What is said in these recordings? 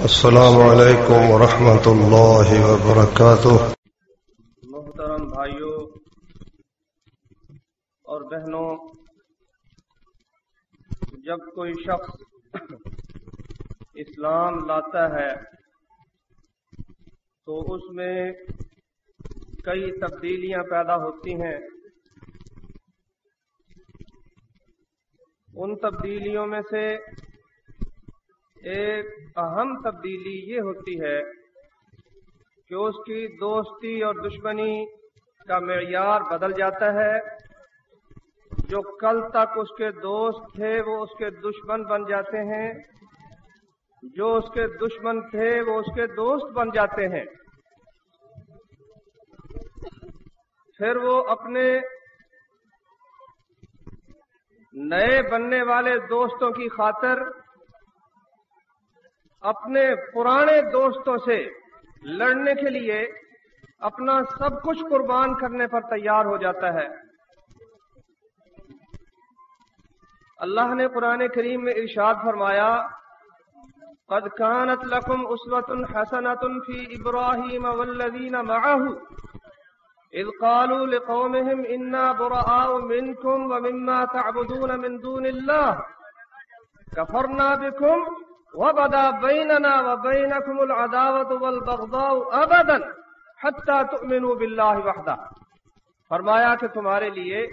السلام علیکم ورحمۃ اللہ وبرکاتہ۔ محترم بھائیوں اور بہنوں، جب کوئی شخص اسلام لاتا ہے تو اس میں کئی تبدیلیاں پیدا ہوتی ہیں۔ ان تبدیلیوں میں سے ایک اہم تبدیلی یہ ہوتی ہے کہ اس کی دوستی اور دشمنی کا معیار بدل جاتا ہے۔ جو کل تک اس کے دوست تھے وہ اس کے دشمن بن جاتے ہیں، جو اس کے دشمن تھے وہ اس کے دوست بن جاتے ہیں۔ پھر وہ اپنے نئے بننے والے دوستوں کی خاطر اپنے پرانے دوستوں سے لڑنے کے لیے اپنا سب کچھ قربان کرنے پر تیار ہو جاتا ہے۔ اللہ نے قرآن کریم میں ارشاد فرمایا، قد كانت لكم اسوة حسنة في ابراہیم والذین معه اذ قالوا لقومهم انا براء منكم ومما تعبدون من دون الله كفرنا بكم وبدا بيننا وبينكم العداوة والبغضاء ابدا حتى تؤمنوا بالله وحده۔ فرمایا کہ تمہارے لیے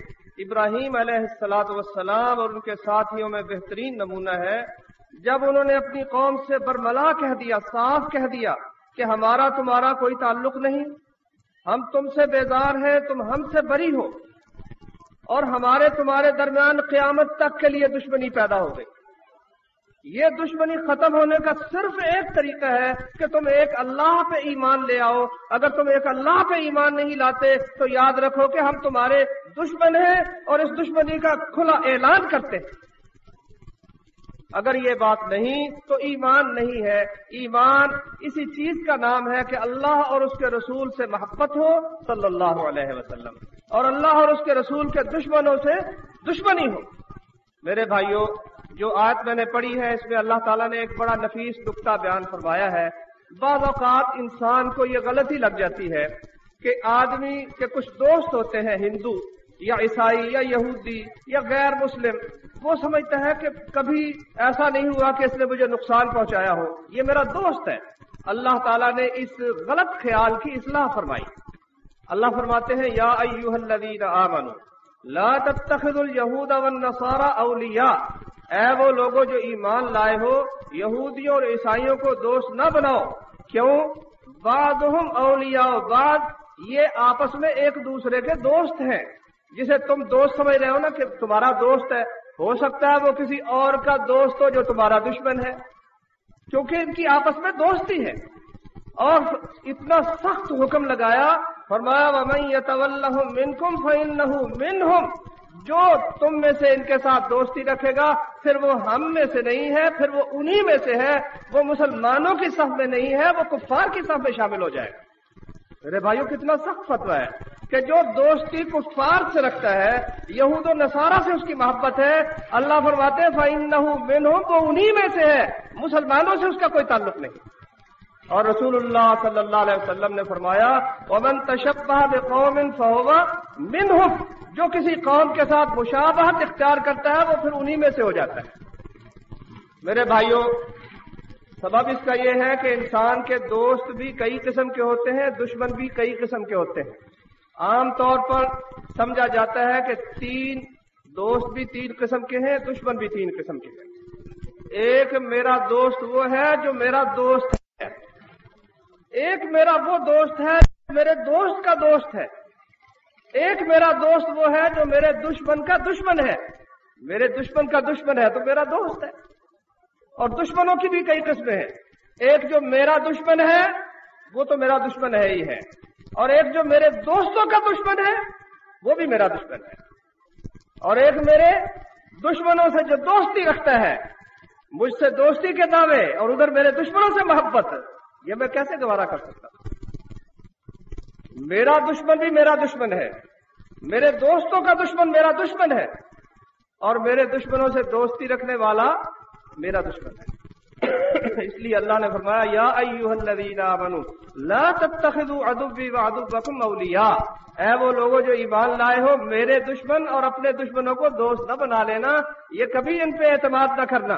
ابراہیم علیہ السلام اور ان کے ساتھیوں میں بہترین نمونہ ہے جب انہوں نے اپنی قوم سے برملا کہہ دیا، صاف کہہ دیا کہ ہمارا تمہارا کوئی تعلق نہیں، ہم تم سے بیزار ہیں، تم ہم سے بری ہو، اور ہمارے تمہارے درمیان قیامت تک کے لیے دشمنی پیدا ہو گئی۔ یہ دشمنی ختم ہونے کا صرف ایک طریقہ ہے کہ تم ایک اللہ پہ ایمان لے آؤ۔ اگر تم ایک اللہ پہ ایمان نہیں لاتے تو یاد رکھو کہ ہم تمہارے دشمن ہیں اور اس دشمنی کا کھلا اعلان کرتے ہیں۔ اگر یہ بات نہیں تو ایمان نہیں ہے۔ ایمان اسی چیز کا نام ہے کہ اللہ اور اس کے رسول سے محبت ہو صلی اللہ علیہ وسلم، اور اللہ اور اس کے رسول کے دشمنوں سے دشمنی ہو۔ میرے بھائیوں، جو آیت میں نے پڑھی ہے اس میں اللہ تعالیٰ نے ایک بڑا نفیس نکتہ بیان فرمایا ہے۔ بعض اوقات انسان کو یہ غلطی لگ جاتی ہے کہ آدمی کے کچھ دوست ہوتے ہیں، ہندو یا عیسائی یا یہودی یا غیر مسلم، وہ سمجھتا ہے کہ کبھی ایسا نہیں ہوا کہ اس نے مجھے نقصان پہنچایا ہو، یہ میرا دوست ہے۔ اللہ تعالیٰ نے اس غلط خیال کی اصلاح فرمائی۔ اللہ فرماتے ہیں، یا ایھا الذین آمنوا لا تتخذوا اليہود والنصارى اولیاء، اے وہ لوگوں جو ایمان لائے ہو، یہودیوں اور عیسائیوں کو دوست نہ بناؤ۔ کیوں؟ بعضهم اولیاء بعض، یہ آپس میں ایک دوسرے کے دوست ہیں۔ جسے تم دوست سمجھ رہے ہو نا کہ تمہارا دوست ہے، ہو سکتا ہے وہ کسی اور کا دوست ہو جو تمہارا دشمن ہے، کیونکہ ان کی آپس میں دوستی ہے۔ اور اتنا سخت حکم لگایا، فرمایا وَمَن يَتَوَلَّهُم مِّنكُمْ فَإِنَّهُ مِنْهُمْ، جو تم میں سے ان کے ساتھ دوستی رکھے گا پھر وہ ہم میں سے نہیں ہے، پھر وہ انہی میں سے ہے، وہ مسلمانوں کی صف میں نہیں ہے، وہ کفار کی صف میں شامل ہو جائے گا۔ میرے بھائیوں، کتنا سخت فتویٰ ہے کہ جو دوستی کفار سے رکھتا ہے، یہود و نصارہ سے اس کی محبت ہے، اللہ فرماتے ہیں فَإِنَّهُ مِنْهُمْ، وہ انہی میں سے ہے، مسلمانوں سے اس کا کوئی تعلق نہیں۔ اور رسول اللہ صلی اللہ علیہ وسلم نے فرمایا وَمَن تَشَبَّهَ بِقَوْمٍ فَهُوَ مِنْهُمْ، جو کسی قوم کے ساتھ مشابہت اختیار کرتا ہے وہ پھر انہی میں سے ہو جاتا ہے۔ میرے بھائیوں، سبب اس کا یہ ہے کہ انسان کے دوست بھی کئی قسم کے ہوتے ہیں، دشمن بھی کئی قسم کے ہوتے ہیں۔ عام طور پر سمجھا جاتا ہے کہ دوست بھی تین قسم کے ہیں، دشمن بھی تین قسم کے ہیں۔ ایک میرا دوست وہ ہے جو میرا دوست ہے، ایک میرا وہ دوست ہے جو میرے دوست کا دوست ہے، ایک میرا دوست وہ ہے جو میرے دشمن کا دشمن ہے۔ میرے دشمن کا دشمن ہے تو میرا دوست ہے۔ اور دشمنوں کی بھی کئی قسمیں ہیں۔ ایک جو میرا دشمن ہے وہ تو میرا دشمن ہے ہی ہے، اور ایک جو میرے دوستوں کا دشمن ہے وہ بھی میرا دشمن ہے، اور ایک میرے دشمنوں سے جو دوستی رکھتا ہے، مجھ سے دوستی کے دعوے اور ادھر میرے دشمنوں سے محبت، یہ میں کیسے گوارا کر سکتا ہوں؟ میرا دشمن بھی میرا دشمن ہے، میرے دوستوں کا دشمن میرا دشمن ہے، اور میرے دشمنوں سے دوستی رکھنے والا میرا دشمن ہے۔ اس لیے اللہ نے فرمایا یا ایھا الذین آمنوا لا تتخذوا عدوی وعدوکم اولیاء، اے وہ لوگوں جو ایمان لائے ہو میرے دشمن اور اپنے دشمنوں کو دوست نہ بنا لینا، یہ کبھی ان پہ اعتماد نہ کرنا۔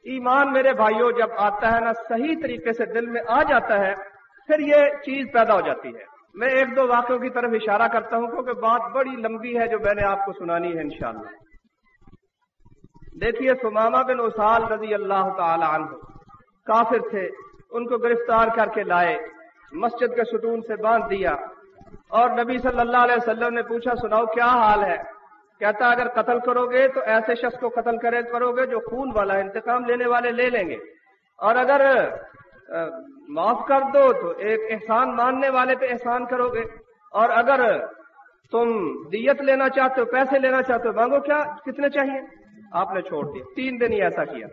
ایمان میرے بھائیوں جب آتا ہے نا صحیح طریقے سے دل میں آ جاتا ہے پھر یہ چیز پیدا ہو جاتی ہے۔ میں ایک دو واقعوں کی طرف اشارہ کرتا ہوں کیونکہ بات بڑی لمبی ہے جو میں نے آپ کو سنانی ہے انشاءاللہ۔ دیکھیے ثمامہ بن اسال رضی اللہ تعالی عنہ کافر تھے، ان کو گرفتار کر کے لائے، مسجد کے ستون سے باندھ دیا اور نبی صلی اللہ علیہ وسلم نے پوچھا سناؤ کیا حال ہے؟ کہتا اگر قتل کرو گے تو ایسے شخص کو قتل کرو گے جو خون والا ہے، انتقام لینے والے لے لیں گے، اور اگر معاف کر دو تو ایک احسان ماننے والے پہ احسان کرو گے، اور اگر تم دیت لینا چاہتے ہو، پیسے لینا چاہتے ہو، مانگو کیا کتنے چاہیے؟ آپ نے چھوڑ دیا۔ 3 دن ہی ایسا کیا،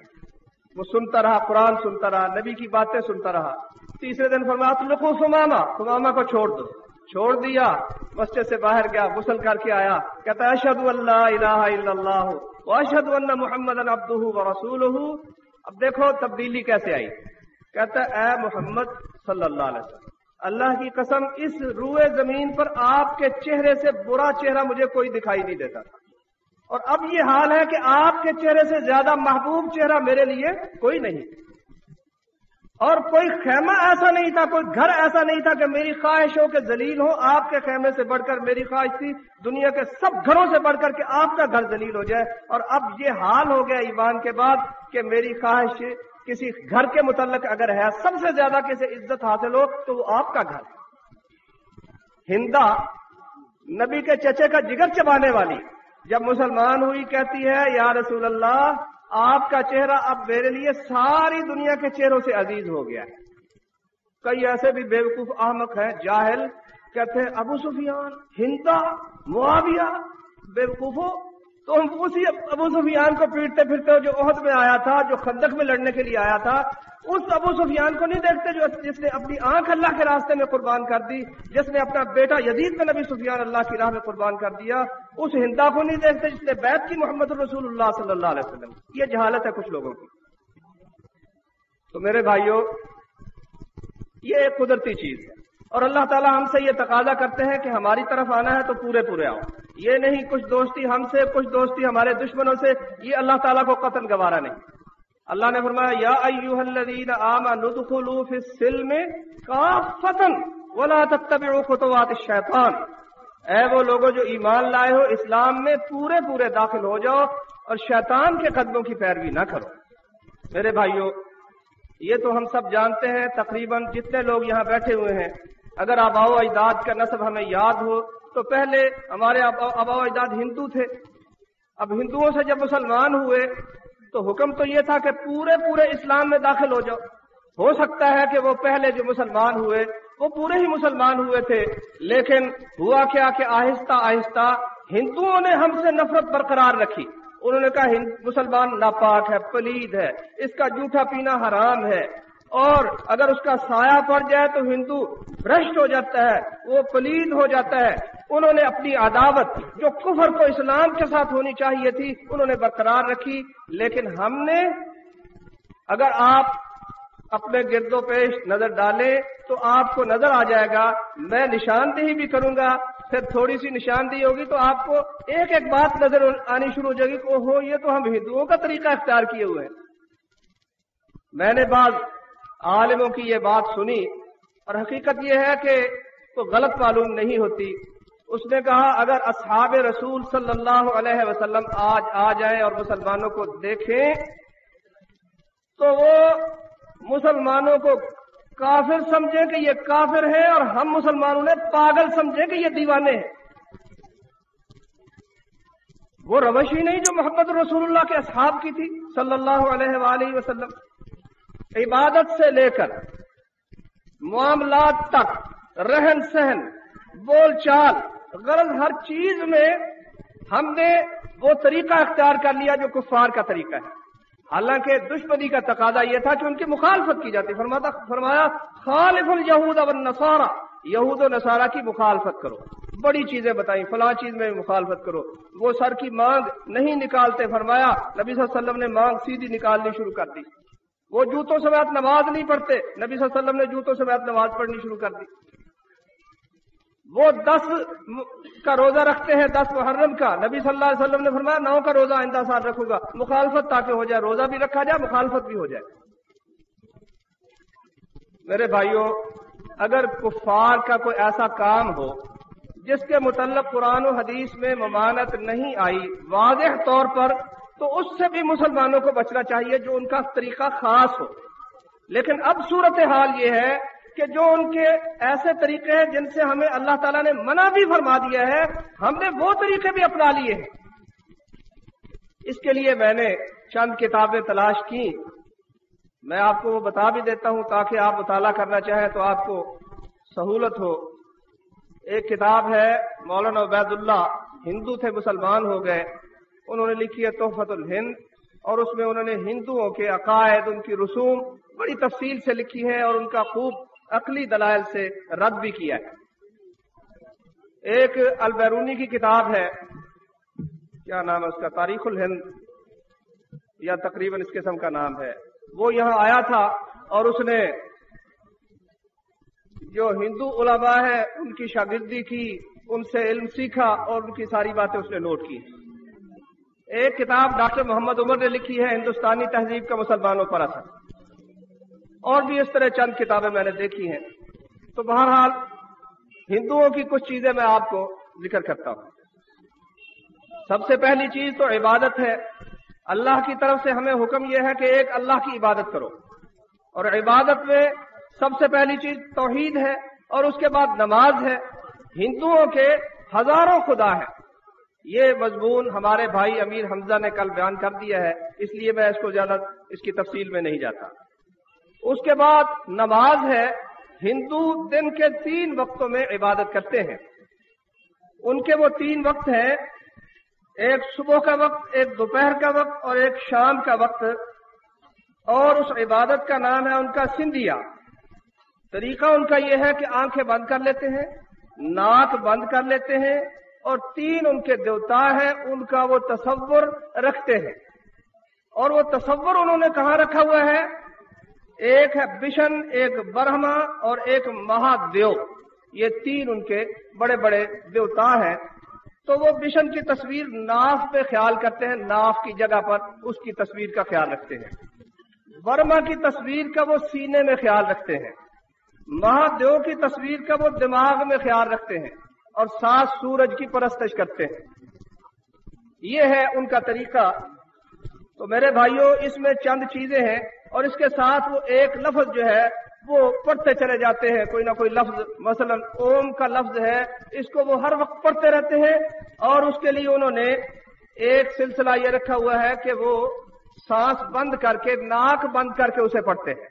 وہ سنتا رہا، قرآن سنتا رہا، نبی کی باتیں سنتا رہا۔ تیسرے دن فرمایا اطلقوا ثمامہ کو چھوڑ دو، چھوڑ دیا، مسجد سے باہر گیا، غسل کر کے آیا، کہتا ہے اشہد ان لا الہ الا اللہ واشہد ان محمدا عبدہ ورسولہ۔ اب دیکھو تبدیلی کیسے آئی، کہتا ہے اے محمد صلی اللہ علیہ وسلم، اللہ کی قسم اس روئے زمین پر آپ کے چہرے سے برا چہرہ مجھے کوئی دکھائی نہیں دیتا تھا، اور اب یہ حال ہے کہ آپ کے چہرے سے زیادہ محبوب چہرہ میرے لیے کوئی نہیں، اور کوئی خیمہ ایسا نہیں تھا، کوئی گھر ایسا نہیں تھا کہ میری خواہش ہو کہ ذلیل ہو۔ آپ کے خیمے سے بڑھ کر میری خواہش تھی دنیا کے سب گھروں سے بڑھ کر کے آپ کا گھر ذلیل ہو جائے، اور اب یہ حال ہو گیا ایمان کے بعد کہ میری خواہش کسی گھر کے متعلق اگر ہے سب سے زیادہ کسی عزت حاصل ہو تو وہ آپ کا گھر ہے۔ ہندا نبی کے چچے کا جگر چبانے والی جب مسلمان ہوئی کہتی ہے یا رسول اللہ آپ کا چہرہ اب میرے لیے ساری دنیا کے چہروں سے عزیز ہو گیا ہے۔ کئی ایسے بھی بیوقوف احمق ہیں جاہل، کہتے ہیں ابو سفیان، ہندا، معاویہ بیوقوفو، تو ہم اسی ابو سفیان کو پیٹتے پھرتے ہو جو احد میں آیا تھا، جو خندق میں لڑنے کے لیے آیا تھا، اس ابو سفیان کو نہیں دیکھتے جس نے اپنی آنکھ اللہ کے راستے میں قربان کر دی، جس نے اپنا بیٹا یزید بن ابی سفیان اللہ کی راہ میں قربان کر دیا، اس ہندا کو نہیں دیکھتے جس نے بیعت کی محمد رسول اللہ صلی اللہ علیہ وسلم۔ یہ جہالت ہے کچھ لوگوں کی۔ تو میرے بھائیوں یہ ایک قدرتی چیز ہے، اور اللہ تعالیٰ ہم سے یہ تقاضا کرتے ہیں کہ ہماری طرف آنا ہے تو پورے پورے آؤ، یہ نہیں کچھ دوستی ہم سے کچھ دوستی ہمارے دشمنوں سے، یہ اللہ تعالیٰ کو قطعاً گوارا نہیں۔ اللہ نے فرمایا یا ایھا الذین آمنوا ادخلوا فی السلم کافۃ ولا تتبعوا خطوات الشیطان، اے وہ لوگوں جو ایمان لائے ہو اسلام میں پورے پورے داخل ہو جاؤ اور شیطان کے قدموں کی پیروی نہ کرو۔ میرے بھائیوں یہ تو ہم سب جانتے ہیں، تقریباً جتنے لوگ یہاں بیٹھے ہوئے ہیں اگر آباء و اجداد کا نسب ہمیں یاد ہو تو پہلے ہمارے آباء و اجداد ہندو تھے، اب ہندوؤں سے جب مسلمان ہوئے تو حکم تو یہ تھا کہ پورے پورے اسلام میں داخل ہو جاؤ۔ ہو سکتا ہے کہ وہ پہلے جو مسلمان ہوئے وہ پورے ہی مسلمان ہوئے تھے، لیکن ہوا کیا کہ آہستہ آہستہ ہندوؤں نے ہم سے نفرت برقرار رکھی۔ انہوں نے کہا مسلمان ناپاک ہے، پلید ہے، اس کا جھوٹا پینا حرام ہے، اور اگر اس کا سایہ پڑ جائے تو ہندو بھرشٹ ہو جاتا ہے، وہ پلید ہو جاتا ہے۔ انہوں نے اپنی عداوت جو کفر کو اسلام کے ساتھ ہونی چاہیے تھی انہوں نے برقرار رکھی، لیکن ہم نے، اگر آپ اپنے گرد و پیش نظر ڈالیں تو آپ کو نظر آ جائے گا، میں نشاندہی بھی کروں گا، پھر تھوڑی سی نشاندہی ہوگی تو آپ کو ایک ایک بات نظر آنی شروع ہو جائے گی کہ اوہو یہ تو ہم ہندوؤں کا طریقہ اختیار کیے ہوئے ہیں۔ میں نے بعض عالموں کی یہ بات سنی اور حقیقت یہ ہے کہ تو غلط معلوم نہیں ہوتی۔ اس نے کہا اگر اصحاب رسول صلی اللہ علیہ وسلم آج آ جائیں اور مسلمانوں کو دیکھیں تو وہ مسلمانوں کو کافر سمجھیں کہ یہ کافر ہے اور ہم مسلمانوں نے پاگل سمجھیں کہ یہ دیوانے ہیں۔ وہ روش ہی نہیں جو محمد رسول اللہ کے اصحاب کی تھی صلی اللہ علیہ وآلہ وسلم۔ عبادت سے لے کر معاملات تک، رہن سہن، بول چال، غرض ہر چیز میں ہم نے وہ طریقہ اختیار کر لیا جو کفار کا طریقہ ہے، حالانکہ دشمنی کا تقاضا یہ تھا کہ ان کی مخالفت کی جاتی۔ فرمایا خالف الیہود والنصارى، یہود و نصارہ کی مخالفت کرو، بڑی چیزیں بتائیں، فلاں چیز میں مخالفت کرو۔ وہ سر کی مانگ نہیں نکالتے، فرمایا نبی صلی اللہ علیہ وسلم نے مانگ سیدھی نکالنی شروع کر دی۔ وہ جوتوں سمیت نماز نہیں پڑھتے، نبی صلی اللہ علیہ وسلم نے جوتوں سمیت نماز پڑھنی شروع کر دی۔ وہ 10 کا روزہ رکھتے ہیں، 10 محرم کا، نبی صلی اللہ علیہ وسلم نے فرمایا 9 کا روزہ آئندہ سال رکھوں گا، مخالفت تاکہ ہو جائے، روزہ بھی رکھا جائے، مخالفت بھی ہو جائے۔ میرے بھائیوں، اگر کفار کا کوئی ایسا کام ہو جس کے متعلق قرآن و حدیث میں ممانعت نہیں آئی واضح طور پر، تو اس سے بھی مسلمانوں کو بچنا چاہیے جو ان کا طریقہ خاص ہو۔ لیکن اب صورتحال یہ ہے کہ جو ان کے ایسے طریقے ہیں جن سے ہمیں اللہ تعالیٰ نے منع بھی فرما دیا ہے، ہم نے وہ طریقے بھی اپنا لیے ہیں۔ اس کے لیے میں نے چند کتابیں تلاش کی، میں آپ کو وہ بتا بھی دیتا ہوں تاکہ آپ مطالعہ کرنا چاہیں تو آپ کو سہولت ہو۔ ایک کتاب ہے مولانا عبید اللہ، ہندو تھے مسلمان ہو گئے، انہوں نے لکھی ہے تحفۃ الہند، اور اس میں انہوں نے ہندوؤں کے عقائد، ان کی رسوم بڑی تفصیل سے لکھی ہے اور ان کا خوب عقلی دلائل سے رد بھی کیا ہے۔ ایک البیرونی کی کتاب ہے، کیا نام ہے اس کا، تاریخ الہند یا تقریباً اس قسم کا نام ہے، وہ یہاں آیا تھا اور اس نے جو ہندو علماء ہے ان کی شاگردی کی، ان سے علم سیکھا اور ان کی ساری باتیں اس نے نوٹ کی۔ ایک کتاب ڈاکٹر محمد عمر نے لکھی ہے، ہندوستانی تہذیب کا مسلمانوں پر اثر، اور بھی اس طرح چند کتابیں میں نے دیکھی ہیں۔ تو بہرحال ہندوؤں کی کچھ چیزیں میں آپ کو ذکر کرتا ہوں۔ سب سے پہلی چیز تو عبادت ہے۔ اللہ کی طرف سے ہمیں حکم یہ ہے کہ ایک اللہ کی عبادت کرو، اور عبادت میں سب سے پہلی چیز توحید ہے، اور اس کے بعد نماز ہے۔ ہندوؤں کے ہزاروں خدا ہیں، یہ مضمون ہمارے بھائی امیر حمزہ نے کل بیان کر دیا ہے، اس لیے میں اس کو زیادہ اس کی تفصیل میں نہیں جاتا۔ اس کے بعد نماز ہے۔ ہندو دن کے 3 وقتوں میں عبادت کرتے ہیں، ان کے وہ 3 وقت ہیں، ایک صبح کا وقت، ایک دوپہر کا وقت اور ایک شام کا وقت، اور اس عبادت کا نام ہے ان کا سندھیا۔ طریقہ ان کا یہ ہے کہ آنکھیں بند کر لیتے ہیں، ناک بند کر لیتے ہیں، اور 3 ان کے دیوتا ہیں، ان کا وہ تصور رکھتے ہیں۔ اور وہ تصور انہوں نے کہاں رکھا ہوا ہے؟ ایک ہے بشن، ایک برہما اور ایک مہادیو، یہ 3 ان کے بڑے بڑے دیوتا ہیں۔ تو وہ بشن کی تصویر ناف پہ خیال کرتے ہیں، ناف کی جگہ پر اس کی تصویر کا خیال رکھتے ہیں۔ برہما کی تصویر کا وہ سینے میں خیال رکھتے ہیں، مہادیو کی تصویر کا وہ دماغ میں خیال رکھتے ہیں، اور 7 سورج کی پرستش کرتے ہیں۔ یہ ہے ان کا طریقہ۔ تو میرے بھائیوں، اس میں چند چیزیں ہیں، اور اس کے ساتھ وہ ایک لفظ جو ہے وہ پڑھتے چلے جاتے ہیں، کوئی نہ کوئی لفظ، مثلا اوم کا لفظ ہے، اس کو وہ ہر وقت پڑھتے رہتے ہیں، اور اس کے لیے انہوں نے ایک سلسلہ یہ رکھا ہوا ہے کہ وہ سانس بند کر کے، ناک بند کر کے اسے پڑھتے ہیں۔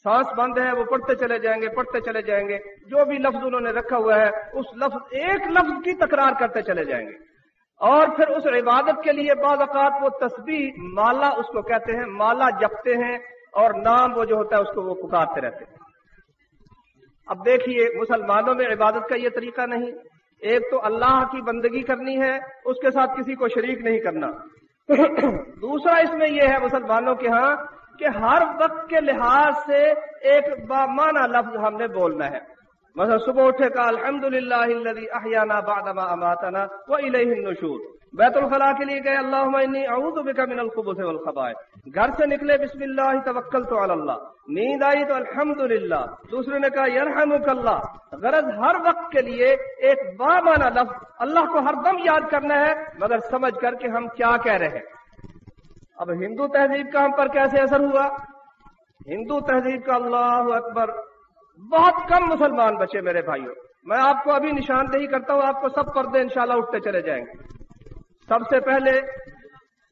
سانس بند ہے، وہ پڑھتے چلے جائیں گے، پڑھتے چلے جائیں گے، جو بھی لفظ انہوں نے رکھا ہوا ہے اس لفظ، ایک لفظ کی تکرار کرتے چلے جائیں گے۔ اور پھر اس عبادت کے لیے بعض اوقات وہ تسبیح، مالا اس کو کہتے ہیں، مالا جپتے ہیں، اور نام وہ جو ہوتا ہے اس کو وہ پکارتے رہتے ہیں۔ اب دیکھیے، مسلمانوں میں عبادت کا یہ طریقہ نہیں۔ ایک تو اللہ کی بندگی کرنی ہے، اس کے ساتھ کسی کو شریک نہیں کرنا۔ دوسرا اس میں یہ ہے مسلمانوں کے ہاں کہ ہر وقت کے لحاظ سے ایک بامعنی لفظ ہم نے بولنا ہے۔ مثلا صبح اٹھے کا الحمدللہ الذی احیانا بعدما اماتنا والیہ النشور، بیت الخلاء کے لیے گئے اللہم انی اعوذ بک من الخبث والخبائث، گھر سے نکلے بسم اللہ توکلت علی اللہ، نیند آئی تو الحمدللہ، دوسرے نے کہا یرحمک اللہ۔ غرض ہر وقت کے لیے ایک بامعنی لفظ، اللہ کو ہر دم یاد کرنا ہے، مگر سمجھ کر کہ ہم کیا کہہ رہے ہیں۔ اب ہندو تہذیب کا ہم پر کیسے اثر ہوا؟ ہندو تہذیب کا اللہ اکبر بہت کم مسلمان بچے میرے بھائیوں۔ میں آپ کو ابھی نشاندہی کرتا ہوں، آپ کو سب پردے انشاءاللہ اٹھتے چلے جائیں گے۔ سب سے پہلے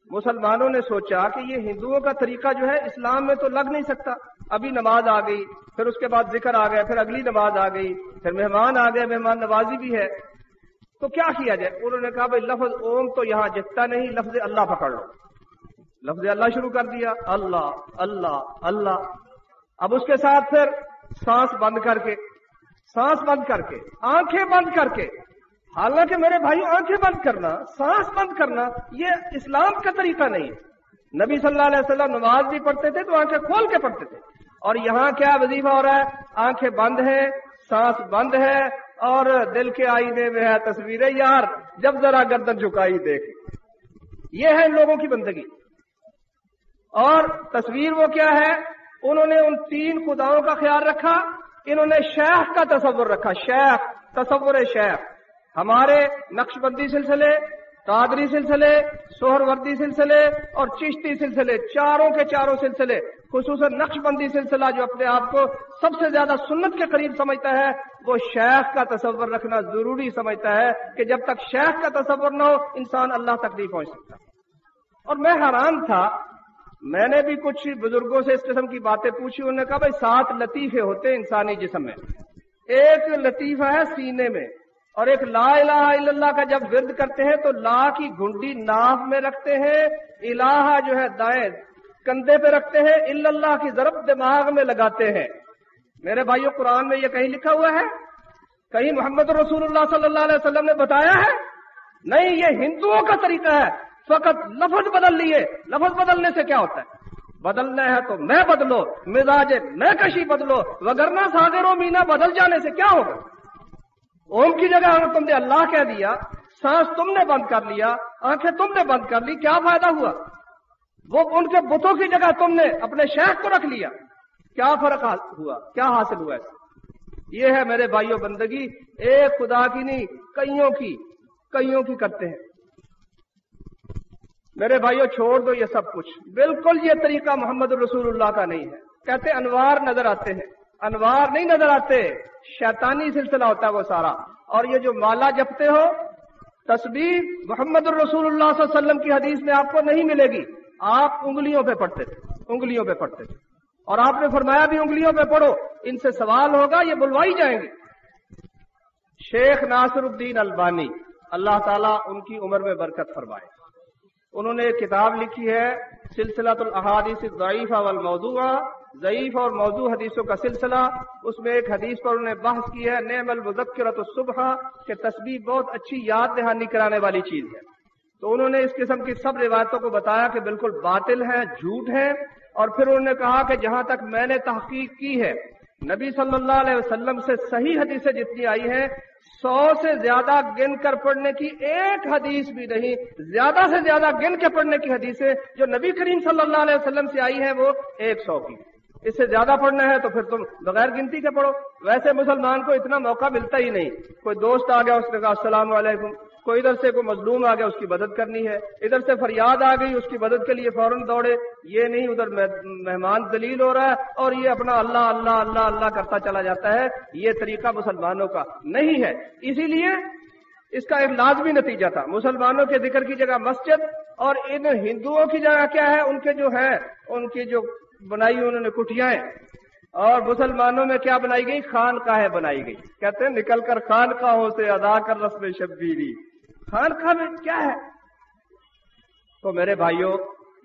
مسلمانوں نے سوچا کہ یہ ہندوؤں کا طریقہ جو ہے اسلام میں تو لگ نہیں سکتا۔ ابھی نماز آ گئی، پھر اس کے بعد ذکر آ گیا، پھر اگلی نماز آ گئی، پھر مہمان آ گئے، مہمان نوازی بھی ہے، تو کیا کیا جائے؟ انہوں نے کہا بھائی لفظ اوم تو یہاں جتتا نہیں، لفظ اللہ پکڑ لو۔ لفظ اللہ شروع کر دیا، اللہ اللہ اللہ۔ اب اس کے ساتھ پھر سانس بند کر کے، سانس بند کر کے، آنکھیں بند کر کے۔ حالانکہ میرے بھائی، آنکھیں بند کرنا، سانس بند کرنا یہ اسلام کا طریقہ نہیں ہے۔ نبی صلی اللہ علیہ وسلم نماز بھی پڑھتے تھے تو آنکھیں کھول کے پڑھتے تھے، اور یہاں کیا وظیفہ ہو رہا ہے؟ آنکھیں بند ہیں، سانس بند ہے، اور دل کے آئینے میں ہے تصویریں، یار جب ذرا گردن جھکائی دیکھ۔ یہ ہے ان لوگوں کی بندگی۔ اور تصویر وہ کیا ہے؟ انہوں نے ان تین خداؤں کا خیال رکھا، انہوں نے شیخ کا تصور رکھا، شیخ، تصور شیخ۔ ہمارے نقش بندی سلسلے، قادری سلسلے، سہروردی سلسلے اور چشتی سلسلے، چاروں کے چاروں سلسلے، خصوصاً نقش بندی سلسلہ جو اپنے آپ کو سب سے زیادہ سنت کے قریب سمجھتا ہے، وہ شیخ کا تصور رکھنا ضروری سمجھتا ہے کہ جب تک شیخ کا تصور نہ ہو انسان اللہ تک نہیں پہنچ سکتا۔ اور میں حیران تھا، میں نے بھی کچھ بزرگوں سے اس قسم کی باتیں پوچھی، انہوں نے کہا بھائی 7 لطیفے ہوتے ہیں انسانی جسم میں، ایک لطیفہ ہے سینے میں، اور ایک لا الہ الا اللہ کا جب ورد کرتے ہیں تو لا کی گھنٹی ناف میں رکھتے ہیں، الہ جو ہے دائیں کندھے پہ رکھتے ہیں، الا اللہ کی ضرب دماغ میں لگاتے ہیں۔ میرے بھائیو قرآن میں یہ کہیں لکھا ہوا ہے؟ کہیں محمد رسول اللہ صلی اللہ علیہ وسلم نے بتایا ہے؟ نہیں، یہ ہندوؤں کا طریقہ ہے، فقط لفظ بدل لیے۔ لفظ بدلنے سے کیا ہوتا ہے؟ بدلنا ہے تو میں بدلو، مزاج میں کشی بدلو، وگرنہ ساغر و مینا بدل جانے سے کیا ہوگا؟ اوم کی جگہ اگر تم نے اللہ کہہ دیا، سانس تم نے بند کر لیا، آنکھیں تم نے بند کر لی، کیا فائدہ ہوا؟ وہ ان کے بتوں کی جگہ تم نے اپنے شیخ کو رکھ لیا، کیا فرق ہوا؟ کیا حاصل ہوا اس؟ یہ ہے میرے بھائیوں بندگی، ایک خدا کی نہیں، کئیوں کی کرتے ہیں۔ میرے بھائیوں چھوڑ دو یہ سب کچھ، بالکل یہ طریقہ محمد رسول اللہ کا نہیں ہے۔ کہتے انوار نظر آتے ہیں، انوار نہیں نظر آتے، شیطانی سلسلہ ہوتا ہے وہ سارا۔ اور یہ جو مالا جپتے ہو، تسبیح محمد رسول اللہ صلی اللہ علیہ وسلم کی حدیث میں آپ کو نہیں ملے گی، آپ انگلیوں پہ پڑھتے تھے، انگلیوں پہ پڑھتے تھے، اور آپ نے فرمایا بھی انگلیوں پہ پڑھو، ان سے سوال ہوگا یہ بلوائی جائیں گے۔ شیخ ناصر الدین البانی اللہ تعالیٰ ان کی عمر میں برکت فرمائے، انہوں نے ایک کتاب لکھی ہے سلسلۃ الاحادیث الضعیفہ والموضوعہ، ضعیف اور موضوع حدیثوں کا سلسلہ۔ اس میں ایک حدیث پر انہوں نے بحث کی ہے، نعم المذکرۃ الصبح، کہ تسبیح بہت اچھی یاد دہانی کرانے والی چیز ہے۔ تو انہوں نے اس قسم کی سب روایتوں کو بتایا کہ بالکل باطل ہیں، جھوٹ ہیں، اور پھر انہوں نے کہا کہ جہاں تک میں نے تحقیق کی ہے، نبی صلی اللہ علیہ وسلم سے صحیح حدیثیں جتنی آئی ہیں، 100 سے زیادہ گن کر پڑھنے کی ایک حدیث بھی نہیں، زیادہ سے زیادہ گن کے پڑھنے کی حدیثیں جو نبی کریم صلی اللہ علیہ وسلم سے آئی ہیں وہ 100 کی۔ اس سے زیادہ پڑھنا ہے تو پھر تم بغیر گنتی کے پڑھو۔ ویسے مسلمان کو اتنا موقع ملتا ہی نہیں، کوئی دوست آ گیا اس نے کہا السلام علیکم، کوئی ادھر سے کوئی مظلوم آ گیا اس کی مدد کرنی ہے، ادھر سے فریاد آ گئی اس کی مدد کے لیے فوراً دوڑے، یہ نہیں ادھر مہمان ذلیل ہو رہا ہے اور یہ اپنا اللہ اللہ اللہ اللہ کرتا چلا جاتا ہے۔ یہ طریقہ مسلمانوں کا نہیں ہے۔ اسی لیے اس کا ایک لازمی نتیجہ تھا، مسلمانوں کے ذکر کی جگہ مسجد، اور ان ہندوؤں کی جگہ کیا ہے؟ ان کے جو ہے، ان کی جو بنائی انہوں نے کٹھیاں، اور مسلمانوں میں کیا بنائی گئی؟ خانقاہیں بنائی گئی۔ کہتے ہیں نکل کر خانقاہوں سے ادا کر رسم شبیری۔ خانقاہ میں کیا ہے؟ تو میرے بھائیوں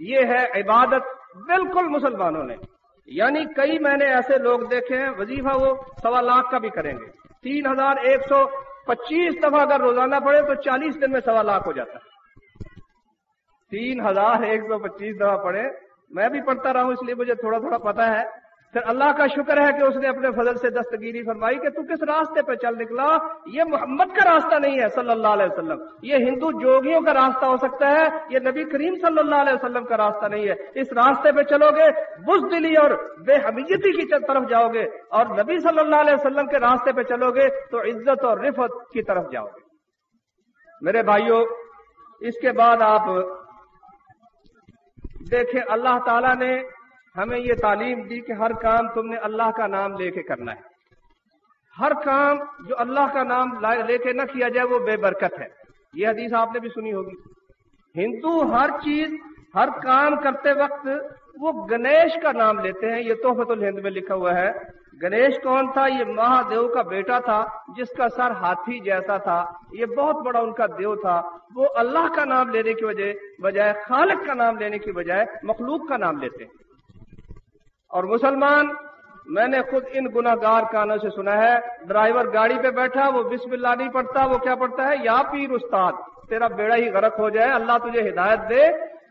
یہ ہے عبادت بالکل مسلمانوں نے، یعنی کئی میں نے ایسے لوگ دیکھے ہیں وظیفہ وہ 1.25 لاکھ کا بھی کریں گے، 3125 دفعہ اگر روزانہ پڑھے تو 40 دن میں 1.25 لاکھ ہو جاتا ہے۔ 3125 دفعہ پڑھے، میں بھی پڑھتا رہا ہوں اس لیے مجھے تھوڑا تھوڑا پتا ہے۔ پھر اللہ کا شکر ہے کہ اس نے اپنے فضل سے دستگیری فرمائی کہ تو کس راستے پہ چل نکلا، یہ محمد کا راستہ نہیں ہے صلی اللہ علیہ وسلم، یہ ہندو جوگیوں کا راستہ ہو سکتا ہے، یہ نبی کریم صلی اللہ علیہ وسلم کا راستہ نہیں ہے۔ اس راستے پہ چلو گے بزدلی اور بے حمیتی کی طرف جاؤ گے، اور نبی صلی اللہ علیہ وسلم کے راستے پہ چلو گے تو عزت اور رفعت کی طرف جاؤ گے۔ میرے بھائیوں اس کے بعد آپ دیکھیں اللہ تعالیٰ نے ہمیں یہ تعلیم دی کہ ہر کام تم نے اللہ کا نام لے کے کرنا ہے۔ ہر کام جو اللہ کا نام لے کے نہ کیا جائے وہ بے برکت ہے۔ یہ حدیث آپ نے بھی سنی ہوگی۔ ہندو ہر چیز، ہر کام کرتے وقت وہ گنیش کا نام لیتے ہیں، یہ تحفۃ الہند میں لکھا ہوا ہے۔ گنیش کون تھا؟ یہ مہادیو کا بیٹا تھا جس کا سر ہاتھی جیسا تھا، یہ بہت بڑا ان کا دیو تھا۔ وہ اللہ کا نام لینے کی بجائے خالق کا نام لینے کی بجائے مخلوق کا نام لیتے ہیں۔ اور مسلمان، میں نے خود ان گناہ گار کانوں سے سنا ہے، ڈرائیور گاڑی پہ بیٹھا وہ بسم اللہ نہیں پڑھتا، وہ کیا پڑھتا ہے؟ یا پیر استاد تیرا بیڑا ہی غرق ہو جائے، اللہ تجھے ہدایت دے،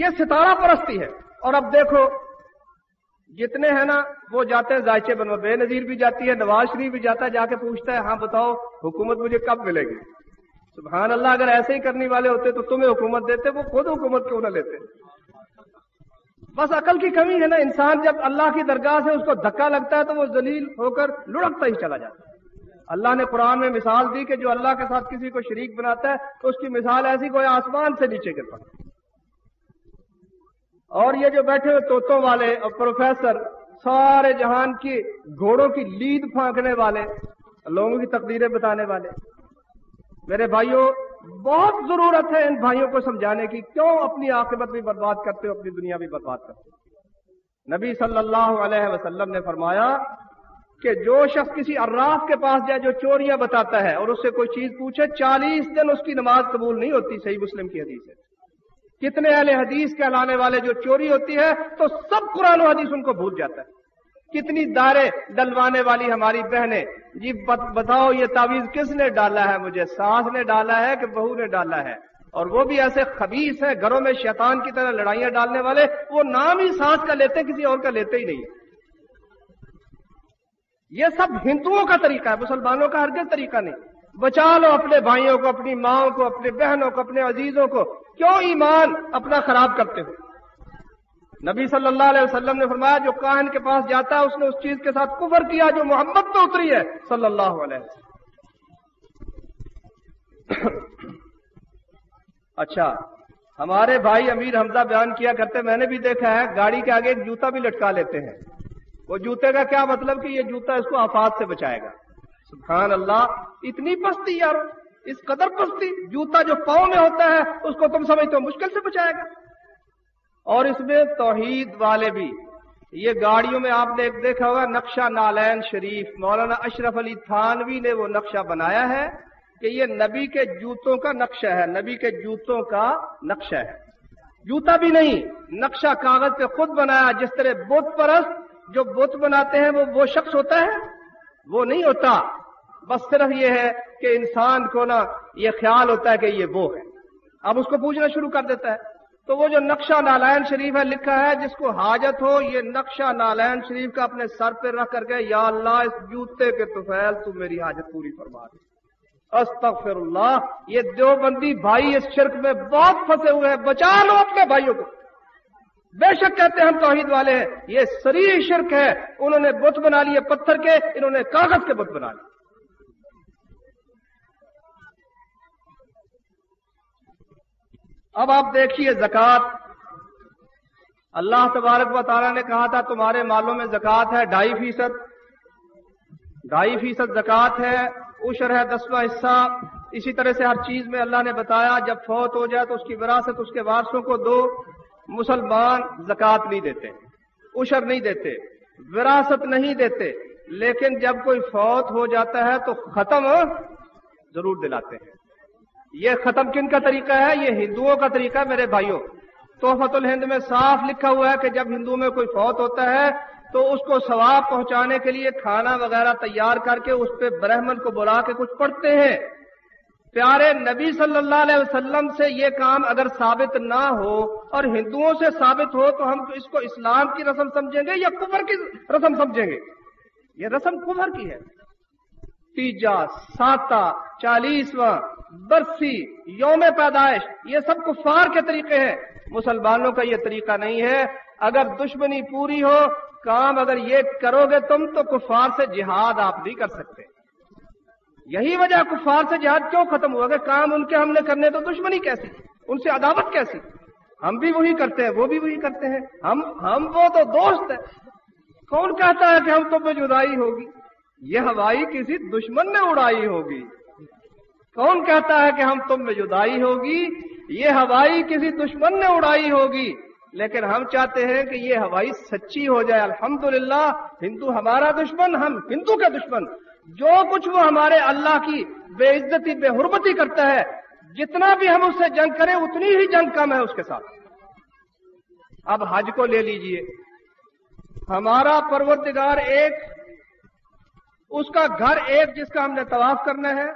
یہ ستارہ پرستی ہے. اور اب دیکھو جتنے ہیں نا وہ جاتے ہیں ذائچے بنوا. بے نظیر بھی جاتی ہے, نواز شریف بھی جاتا ہے, جا کے پوچھتا ہے ہاں بتاؤ حکومت مجھے کب ملے گی. سبحان اللہ, اگر ایسے ہی کرنے والے ہوتے تو تمہیں حکومت دیتے, وہ خود حکومت کیوں نہ لیتے. بس عقل کی کمی ہے نا. انسان جب اللہ کی درگاہ سے اس کو دھکا لگتا ہے تو وہ ذلیل ہو کر لڑکتا ہی چلا جاتا ہے. اللہ نے قرآن میں مثال دی کہ جو اللہ کے ساتھ کسی کو شریک بناتا ہے تو اس کی مثال ایسی کوئی آسمان سے نیچے گر پڑتا. اور یہ جو بیٹھے ہوئے طوطوں والے اور پروفیسر, سارے جہان کی گھوڑوں کی لید پھانکنے والے, لوگوں کی تقدیریں بتانے والے, میرے بھائیوں بہت ضرورت ہے ان بھائیوں کو سمجھانے کی. کیوں اپنی عاقبت بھی برباد کرتے ہو, اپنی دنیا بھی برباد کرتے ہو. نبی صلی اللہ علیہ وسلم نے فرمایا کہ جو شخص کسی عراف کے پاس جائے جو چوریاں بتاتا ہے اور اس سے کوئی چیز پوچھے, 40 دن اس کی نماز قبول نہیں ہوتی. صحیح مسلم کی حدیث ہے. کتنے اہل حدیث کہلانے والے جو چوری ہوتی ہے تو سب قرآن و حدیث ان کو بھول جاتا ہے. کتنی دارے ڈلوانے والی ہماری بہنیں, جی بتاؤ یہ تعویذ کس نے ڈالا ہے, مجھے ساس نے ڈالا ہے کہ بہو نے ڈالا ہے. اور وہ بھی ایسے خبیث ہیں, گھروں میں شیطان کی طرح لڑائیاں ڈالنے والے. وہ نام ہی ساس کا لیتے, کسی اور کا لیتے ہی نہیں. یہ سب ہندوؤں کا طریقہ ہے, مسلمانوں کا ہرگز طریقہ نہیں. بچا لو اپنے بھائیوں کو, اپنی ماؤں کو, اپنے بہنوں کو, اپنے عزیزوں کو. کیوں ایمان اپنا خراب کرتے ہو؟ نبی صلی اللہ علیہ وسلم نے فرمایا جو کاہن کے پاس جاتا ہے اس نے اس چیز کے ساتھ کفر کیا جو محمد پہ اتری ہے صلی اللہ علیہ وسلم. اچھا, ہمارے بھائی امیر حمزہ بیان کیا کرتے, میں نے بھی دیکھا ہے, گاڑی کے آگے ایک جوتا بھی لٹکا لیتے ہیں. وہ جوتے کا کیا مطلب کہ یہ جوتا اس کو آفات سے بچائے گا. سبحان اللہ, اتنی پستی یار, اس قدر پستی. جوتا جو پاؤں میں ہوتا ہے اس کو تم سمجھتے ہو مشکل سے بچائے گا. اور اس میں توحید والے بھی, یہ گاڑیوں میں آپ نے ایک دیکھا ہوگا نقشہ نالین شریف, مولانا اشرف علی تھانوی نے وہ نقشہ بنایا ہے کہ یہ نبی کے جوتوں کا نقشہ ہے, نبی کے جوتوں کا نقشہ ہے. جوتا بھی نہیں, نقشہ کاغذ پہ خود بنایا. جس طرح بت پرست جو بت بناتے ہیں وہ شخص ہوتا ہے, وہ نہیں ہوتا. بس صرف یہ ہے کہ انسان کو نا یہ خیال ہوتا ہے کہ یہ وہ ہے, اب اس کو پوچھنا شروع کر دیتا ہے. تو وہ جو نقشہ نالین شریف ہے, لکھا ہے جس کو حاجت ہو یہ نقشہ نالین شریف کا اپنے سر پہ رکھ کر کے یا اللہ اس جوتے کے طفیل تو میری حاجت پوری فرما دے. استغفر اللہ. یہ دیوبندی بھائی اس شرک میں بہت پھنسے ہوئے ہیں, بچا لو اپنے بھائیوں کو. بے شک کہتے ہیں ہم توحید والے ہیں, یہ صریح شرک ہے. انہوں نے بت بنا لیے پتھر کے, انہوں نے کاغذ کے بت بنا لیے. اب آپ دیکھیے زکوٰۃ, اللہ تبارک و تعالیٰ نے کہا تھا تمہارے مالوں میں زکوٰۃ ہے 2.5%, 2.5% زکوٰۃ ہے. عشر ہے 10واں حصہ. اسی طرح سے ہر چیز میں اللہ نے بتایا جب فوت ہو جائے تو اس کی وراثت اس کے وارثوں کو دو. مسلمان زکوٰۃ نہیں دیتے, عشر نہیں دیتے, وراثت نہیں دیتے, لیکن جب کوئی فوت ہو جاتا ہے تو ختم ضرور دلاتے ہیں. یہ ختم کن کا طریقہ ہے؟ یہ ہندوؤں کا طریقہ ہے میرے بھائیوں. تحفۃ الہند میں صاف لکھا ہوا ہے کہ جب ہندو میں کوئی فوت ہوتا ہے تو اس کو ثواب پہنچانے کے لیے کھانا وغیرہ تیار کر کے اس پہ برہمن کو بلا کے کچھ پڑھتے ہیں. پیارے نبی صلی اللہ علیہ وسلم سے یہ کام اگر ثابت نہ ہو اور ہندوؤں سے ثابت ہو تو ہم اس کو اسلام کی رسم سمجھیں گے یا کفر کی رسم سمجھیں گے؟ یہ رسم کفر کی ہے. تیجا, ساتا, 40واں, برسی, یوم پیدائش, یہ سب کفار کے طریقے ہیں. مسلمانوں کا یہ طریقہ نہیں ہے. اگر دشمنی پوری ہو, کام اگر یہ کرو گے تم تو کفار سے جہاد آپ نہیں کر سکتے. یہی وجہ کفار سے جہاد کیوں ختم ہوا کہ کام ان کے ہم نے کرنے تو دشمنی کیسی, ان سے عداوت کیسی. ہم بھی وہی کرتے ہیں, وہ بھی وہی کرتے ہیں. ہم وہ تو دوست ہیں. کون کہتا ہے کہ ہم تم میں جدائی ہوگی؟ یہ ہوائی کسی دشمن نے اڑائی ہوگی. کون کہتا ہے کہ ہم تم میں جدائی ہوگی؟ یہ ہوائی کسی دشمن نے اڑائی ہوگی. لیکن ہم چاہتے ہیں کہ یہ ہوائی سچی ہو جائے. الحمدللہ ہندو ہمارا دشمن, ہم ہندو کا دشمن. جو کچھ وہ ہمارے اللہ کی بے عزتی بے حرمتی کرتا ہے, جتنا بھی ہم اس سے جنگ کریں اتنی ہی جنگ کم ہے اس کے ساتھ. اب حج کو لے لیجئے, ہمارا پروردگار ایک, اس کا گھر ایک جس کا ہم نے طواف کرنا ہے,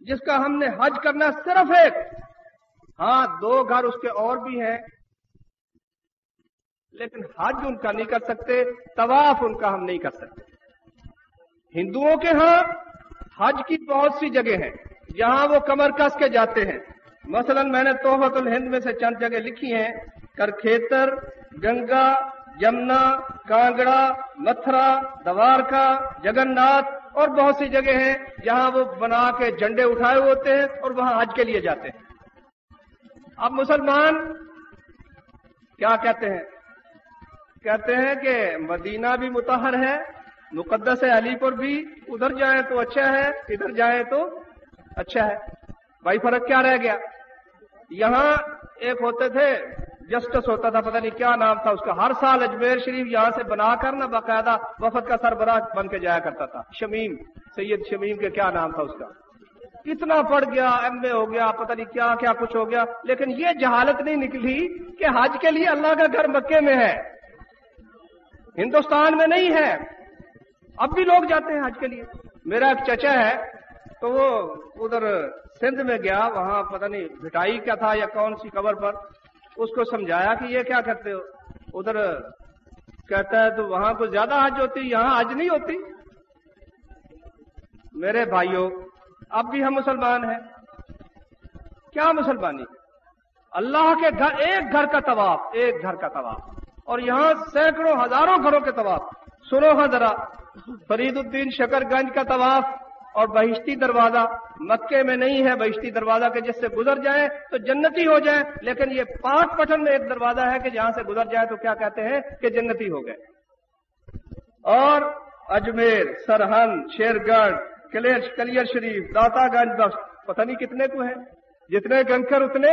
جس کا ہم نے حج کرنا ہے, صرف ایک. ہاں 2 گھر اس کے اور بھی ہیں, لیکن حج ان کا نہیں کر سکتے، طواف ان کا ہم نہیں کر سکتے۔ ہندوؤں کے ہاں حج کی بہت سی جگہ ہیں جہاں وہ کمر کس کے جاتے ہیں۔ مثلا میں نے تحفۃ الہند میں سے چند جگہ لکھی ہیں، کرکھیتر، گنگا، جمنا، کانگڑا، متھرا، دوارکا، جگن ناتھ اور بہت سی جگہ ہیں جہاں وہ بنا کے جھنڈے اٹھائے ہوتے ہیں اور وہاں حج کے لیے جاتے ہیں۔ اب مسلمان کیا کہتے ہیں؟ کہتے ہیں کہ مدینہ بھی مطہر ہے، مقدس ہے، علی پور بھی، ادھر جائیں تو اچھا ہے، ادھر جائیں تو اچھا ہے۔ بھائی فرق کیا رہ گیا؟ یہاں ایک ہوتے تھے جسٹس ہوتا تھا، پتہ نہیں کیا نام تھا اس کا، ہر سال اجمیر شریف یہاں سے بنا کر نا باقاعدہ وفد کا سربراہ بن کے جایا کرتا تھا، شمیم، سید شمیم کے کیا نام تھا اس کا، اتنا پڑھ گیا، ایم اے ہو گیا، پتہ نہیں کیا کیا کچھ ہو گیا، لیکن یہ جہالت نہیں نکلی کہ حج کے لیے اللہ کا گھر مکے میں ہے، ہندوستان میں نہیں ہے۔ اب بھی لوگ جاتے ہیں حج کے لیے۔ میرا ایک چچا ہے تو وہ ادھر سندھ میں گیا، وہاں پتہ نہیں بھٹائی کیا تھا یا کون سی قبر پر، اس کو سمجھایا کہ یہ کیا کرتے ہو، ادھر کہتا ہے تو وہاں کو زیادہ حج ہوتی، یہاں حج نہیں ہوتی۔ میرے بھائیوں، اب بھی ہم مسلمان ہیں، کیا مسلمانی؟ اللہ کے گھر، ایک گھر کا طواف، ایک گھر کا طواف، اور یہاں سینکڑوں ہزاروں گھروں کے طواف۔ سنو ہاں ذرا، فرید الدین شکر گنج کا طواف اور بہشتی دروازہ مکے میں نہیں ہے، بہشتی دروازہ کے جس سے گزر جائیں تو جنتی ہو جائیں، لیکن یہ پاک پٹن میں ایک دروازہ ہے کہ جہاں سے گزر جائے تو کیا کہتے ہیں کہ جنتی ہو گئے۔ اور اجمیر، سرہند، شیر گڑھ، کلیر شریف، داتا گنج بخش، پتہ نہیں کتنے کو ہیں، جتنے کنکر اتنے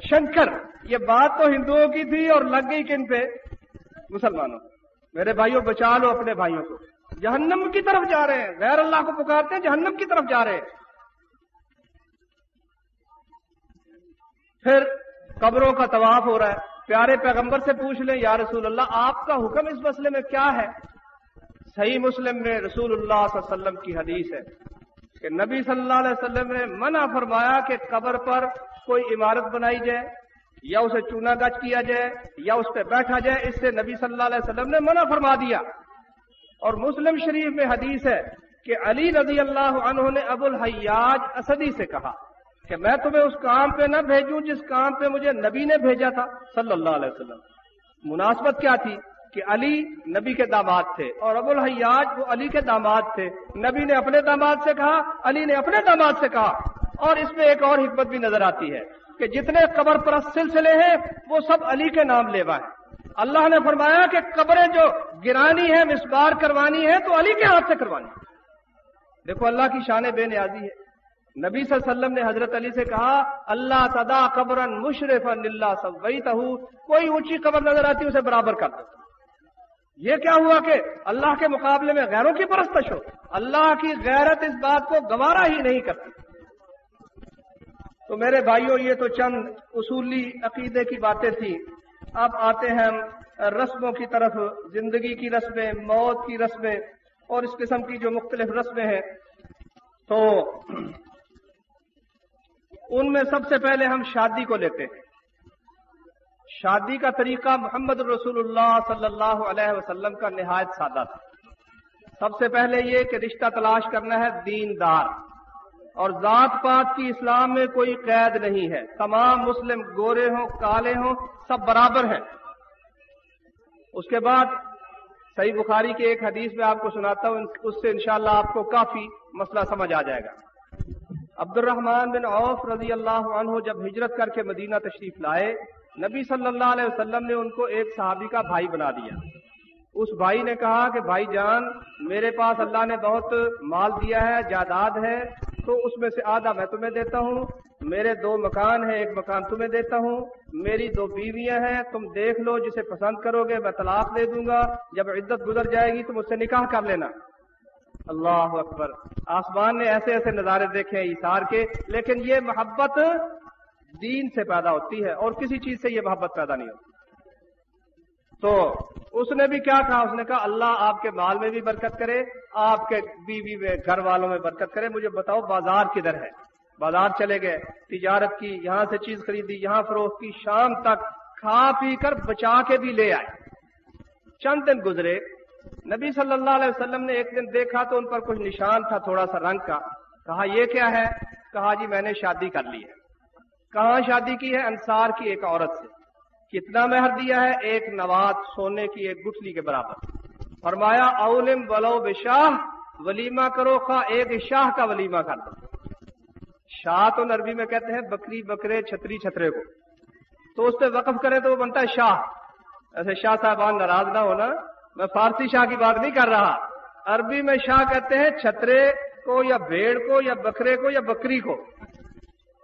شنکر۔ یہ بات تو ہندوؤں کی تھی اور لگ گئی کن پہ؟ مسلمانوں۔ میرے بھائیوں، بچا لو اپنے بھائیوں کو، جہنم کی طرف جا رہے ہیں، غیر اللہ کو پکارتے ہیں، جہنم کی طرف جا رہے ہیں۔ پھر قبروں کا طواف ہو رہا ہے، پیارے پیغمبر سے پوچھ لیں یا رسول اللہ آپ کا حکم اس مسئلے میں کیا ہے؟ صحیح مسلم میں رسول اللہ صلی اللہ علیہ وسلم کی حدیث ہے کہ نبی صلی اللہ علیہ وسلم نے منع فرمایا کہ قبر پر کوئی عمارت بنائی جائے یا اسے چونا گچ کیا جائے یا اس پہ بیٹھا جائے، اس سے نبی صلی اللہ علیہ وسلم نے منع فرما دیا۔ اور مسلم شریف میں حدیث ہے کہ علی رضی اللہ عنہ نے ابو الحیاج اسدی سے کہا کہ میں تمہیں اس کام پہ نہ بھیجوں جس کام پہ مجھے نبی نے بھیجا تھا صلی اللہ علیہ وسلم۔ مناسبت کیا تھی کہ علی نبی کے داماد تھے اور ابو الحیاج وہ علی کے داماد تھے، نبی نے اپنے داماد سے کہا، علی نے اپنے داماد سے کہا۔ اور اس میں ایک اور حکمت بھی نظر آتی ہے کہ جتنے قبر پرست سلسلے ہیں وہ سب علی کے نام لیوا ہیں۔ اللہ نے فرمایا کہ قبریں جو گرانی ہے، مسمار کروانی ہے تو علی کے ہاتھ سے کروانی ہے۔ دیکھو اللہ کی شان بے نیازی ہے۔ نبی صلی اللہ علیہ وسلم نے حضرت علی سے کہا اللہ تدا قبرا مشرفا للہ سویتہ، کوئی اونچی قبر نظر آتی اسے برابر کر دو۔ یہ کیا ہوا کہ اللہ کے مقابلے میں غیروں کی پرستش ہو؟ اللہ کی غیرت اس بات کو گوارا ہی نہیں کرتی۔ تو میرے بھائیوں، یہ تو چند اصولی عقیدے کی باتیں تھیں۔ اب آتے ہیں ہم رسموں کی طرف، زندگی کی رسمیں، موت کی رسمیں اور اس قسم کی جو مختلف رسمیں ہیں، تو ان میں سب سے پہلے ہم شادی کو لیتے ہیں۔ شادی کا طریقہ محمد رسول اللہ صلی اللہ علیہ وسلم کا نہایت سادہ تھا۔ سب سے پہلے یہ کہ رشتہ تلاش کرنا ہے دیندار، اور ذات پات کی اسلام میں کوئی قید نہیں ہے، تمام مسلم گورے ہوں کالے ہوں سب برابر ہیں۔ اس کے بعد صحیح بخاری کی ایک حدیث میں آپ کو سناتا ہوں، اس سے انشاءاللہ آپ کو کافی مسئلہ سمجھ آ جائے گا۔ عبد الرحمن بن عوف رضی اللہ عنہ جب ہجرت کر کے مدینہ تشریف لائے، نبی صلی اللہ علیہ وسلم نے ان کو ایک صحابی کا بھائی بنا دیا۔ اس بھائی نے کہا کہ بھائی جان، میرے پاس اللہ نے بہت مال دیا ہے، جائیداد ہے، تو اس میں سے آدھا میں تمہیں دیتا ہوں، میرے 2 مکان ہیں، ایک مکان تمہیں دیتا ہوں، میری 2 بیویاں ہیں، تم دیکھ لو جسے پسند کرو گے میں طلاق دے دوں گا، جب عدت گزر جائے گی تو مجھ سے نکاح کر لینا۔ اللہ اکبر! آسمان نے ایسے ایسے نظارے دیکھے ہیں ایثار کے، لیکن یہ محبت دین سے پیدا ہوتی ہے اور کسی چیز سے یہ محبت پیدا نہیں ہوتی۔ تو اس نے بھی کیا کہا؟ اس نے کہا اللہ آپ کے مال میں بھی برکت کرے، آپ کے بیوی میں، گھر والوں میں برکت کرے، مجھے بتاؤ بازار کدھر ہے؟ بازار چلے گئے، تجارت کی، یہاں سے چیز خریدی، یہاں فروخت کی، شام تک کھا پی کر بچا کے بھی لے آئے۔ چند دن گزرے، نبی صلی اللہ علیہ وسلم نے ایک دن دیکھا تو ان پر کچھ نشان تھا تھوڑا سا رنگ کا. کہا یہ کیا ہے؟ کہا جی میں نے شادی کر لی ہے. کہاں شادی کی ہے؟ انصار کی ایک عورت سے. کتنا مہر دیا ہے؟ ایک نوات سونے کی ایک گٹھلی کے برابر. فرمایا اولم ولو بشاہ، ولیمہ کرو خواہ ایک شاہ کا ولیمہ کر دو. شاہ تو عربی میں کہتے ہیں بکری بکرے چھتری چھترے کو، تو اس پہ وقف کرے تو وہ بنتا ہے شاہ. ایسے شاہ صاحبان ناراض نہ ہونا، میں فارسی شاہ کی بات نہیں کر رہا. عربی میں شاہ کہتے ہیں چھترے کو یا بھیڑ کو یا بکرے کو یا بکری کو.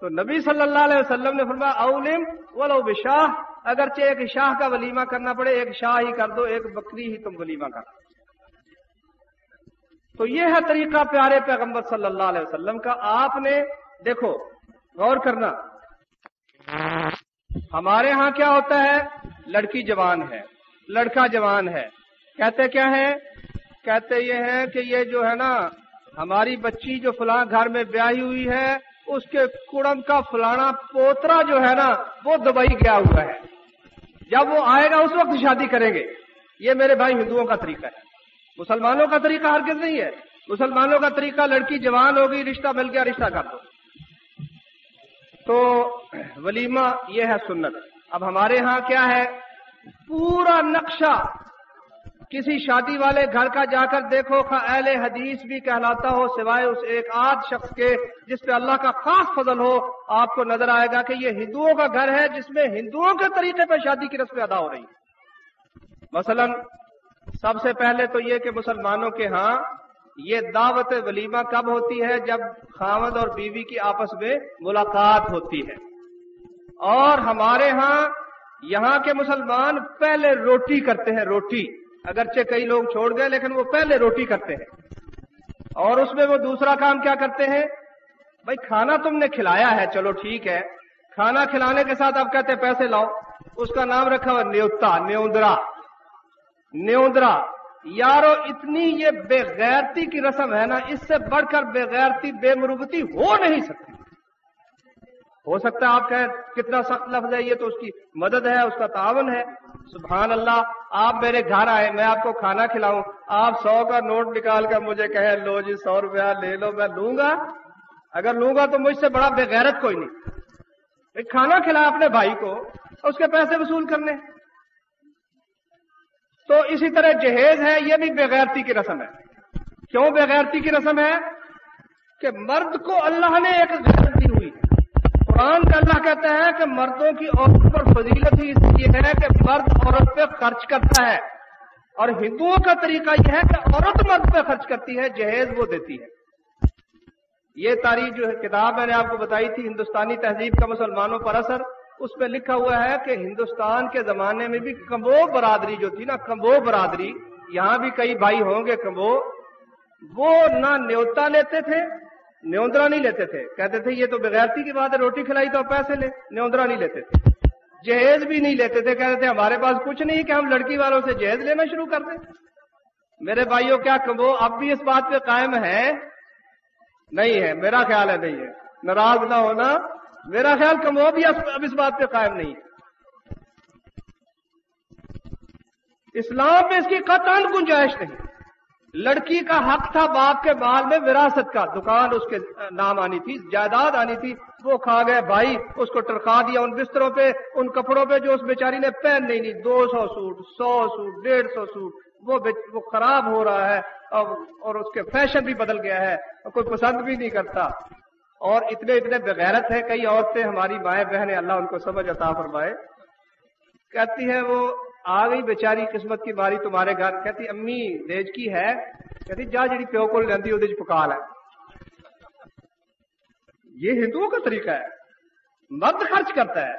تو نبی صلی اللہ علیہ وسلم نے فرمایا اولم ولو بشاہ، اگرچہ ایک شاہ کا ولیمہ کرنا پڑے ایک شاہ ہی کر دو، ایک بکری ہی تم ولیمہ کر دو. تو یہ ہے طریقہ پیارے پیغمبر صلی اللہ علیہ وسلم کا. آپ نے دیکھو غور کرنا، ہمارے ہاں کیا ہوتا ہے؟ لڑکی جوان ہے، لڑکا جوان ہے، کہتے کیا ہے؟ کہتے یہ ہے کہ یہ جو ہے نا ہماری بچی جو فلاں گھر میں بیاہی ہوئی ہے اس کے کڑم کا فلانا پوترا جو ہے نا وہ دبئی گیا ہوا ہے، جب وہ آئے گا اس وقت شادی کریں گے. یہ میرے بھائی ہندوؤں کا طریقہ ہے، مسلمانوں کا طریقہ ہرگز نہیں ہے. مسلمانوں کا طریقہ لڑکی جوان ہوگی، رشتہ مل گیا رشتہ کر دو. تو ولیمہ یہ ہے سنت. اب ہمارے ہاں کیا ہے؟ پورا نقشہ کسی شادی والے گھر کا جا کر دیکھو، اہل حدیث بھی کہلاتا ہو سوائے اس ایک آدھ شخص کے جس پہ اللہ کا خاص فضل ہو، آپ کو نظر آئے گا کہ یہ ہندوؤں کا گھر ہے جس میں ہندوؤں کے طریقے پہ شادی کی رسمیں ادا ہو رہی ہیں. مثلا سب سے پہلے تو یہ کہ مسلمانوں کے ہاں یہ دعوت ولیمہ کب ہوتی ہے؟ جب خاوند اور بیوی کی آپس میں ملاقات ہوتی ہے. اور ہمارے ہاں یہاں کے مسلمان پہلے روٹی کرتے ہیں. روٹی اگرچہ کئی لوگ چھوڑ گئے لیکن وہ پہلے روٹی کرتے ہیں. اور اس میں وہ دوسرا کام کیا کرتے ہیں؟ بھائی کھانا تم نے کھلایا ہے، چلو ٹھیک ہے، کھانا کھلانے کے ساتھ اب کہتے ہیں پیسے لاؤ. اس کا نام رکھا ہوا نیوتا، نیوندرا. نیوندرا یارو اتنی یہ بے غیرتی کی رسم ہے نا، اس سے بڑھ کر بے غیرتی بے مروتی ہو نہیں سکتی. ہو سکتا ہے آپ کہیں کتنا سخت لفظ ہے یہ، تو اس کی مدد ہے، اس کا تعاون ہے. سبحان اللہ. آپ میرے گھر آئے، میں آپ کو کھانا کھلاؤں، آپ 100 کا نوٹ نکال کر مجھے کہیں لو جی 100 روپیہ لے لو، میں لوں گا؟ اگر لوں گا تو مجھ سے بڑا بے غیرت کوئی نہیں. کھانا کھلا اپنے بھائی کو، اس کے پیسے وصول کرنے. تو اسی طرح جہیز ہے، یہ بھی بے غیرتی کی رسم ہے. کیوں بے غیرتی کی رسم ہے؟ کہ مرد کو اللہ نے ایک غیرت دی ہوئی ہے. قرآن کا اللہ کہتا ہے کہ مردوں کی عورت پر فضیلت ہی اس لیے ہے کہ مرد عورت پہ خرچ کرتا ہے. اور ہندوؤں کا طریقہ یہ ہے کہ عورت مرد پہ خرچ کرتی ہے، جہیز وہ دیتی ہے. یہ تاریخ جو کتاب میں نے آپ کو بتائی تھی ہندوستانی تہذیب کا مسلمانوں پر اثر، اس میں لکھا ہوا ہے کہ ہندوستان کے زمانے میں بھی کمبو برادری جو تھی نا، کمبو برادری، یہاں بھی کئی بھائی ہوں گے کمبو، وہ نہ نیوتا لیتے تھے، نیوندرا نہیں لیتے تھے. کہتے تھے یہ تو بغیرتی کی بات ہے، روٹی کھلائی تو پیسے لے. نیوندرا نہیں لیتے تھے، جہیز بھی نہیں لیتے تھے. کہتے تھے ہمارے پاس کچھ نہیں کہ ہم لڑکی والوں سے جہیز لینا شروع کر دیں. میرے بھائیوں کیا کمبو اب بھی اس بات پہ قائم ہے؟ نہیں ہے، میرا خیال ہے نہیں ہے، ناراض نہ ہونا، میرا خیال کمبو بھی اب اس بات پہ قائم نہیں ہے. اسلام میں اس کی قطعاً گنجائش نہیں. لڑکی کا حق تھا باپ کے مال میں وراثت کا، دکان اس کے نام آنی تھی، جائیداد آنی تھی، وہ کھا گئے بھائی، اس کو ٹرکا دیا ان بستروں پہ، ان کپڑوں پہ جو اس بیچاری نے پہن نہیں. 200 سوٹ، 100 سوٹ، 150 سوٹ، وہ خراب ہو رہا ہے اور اس کے فیشن بھی بدل گیا ہے اور کوئی پسند بھی نہیں کرتا. اور اتنے بغیرت ہے کئی عورتیں، ہماری مائیں بہنیں، اللہ ان کو سمجھ عطا فرمائے، کہتی ہے وہ آ گئی بیچاری قسمت کی باری تمہارے گھر. کہتی امی دیج کی ہے؟ کہتی جا جڑی پیو کو لیندی وہ دیج پکا لے. یہ ہندوؤں کا طریقہ ہے. مرد خرچ کرتا ہے،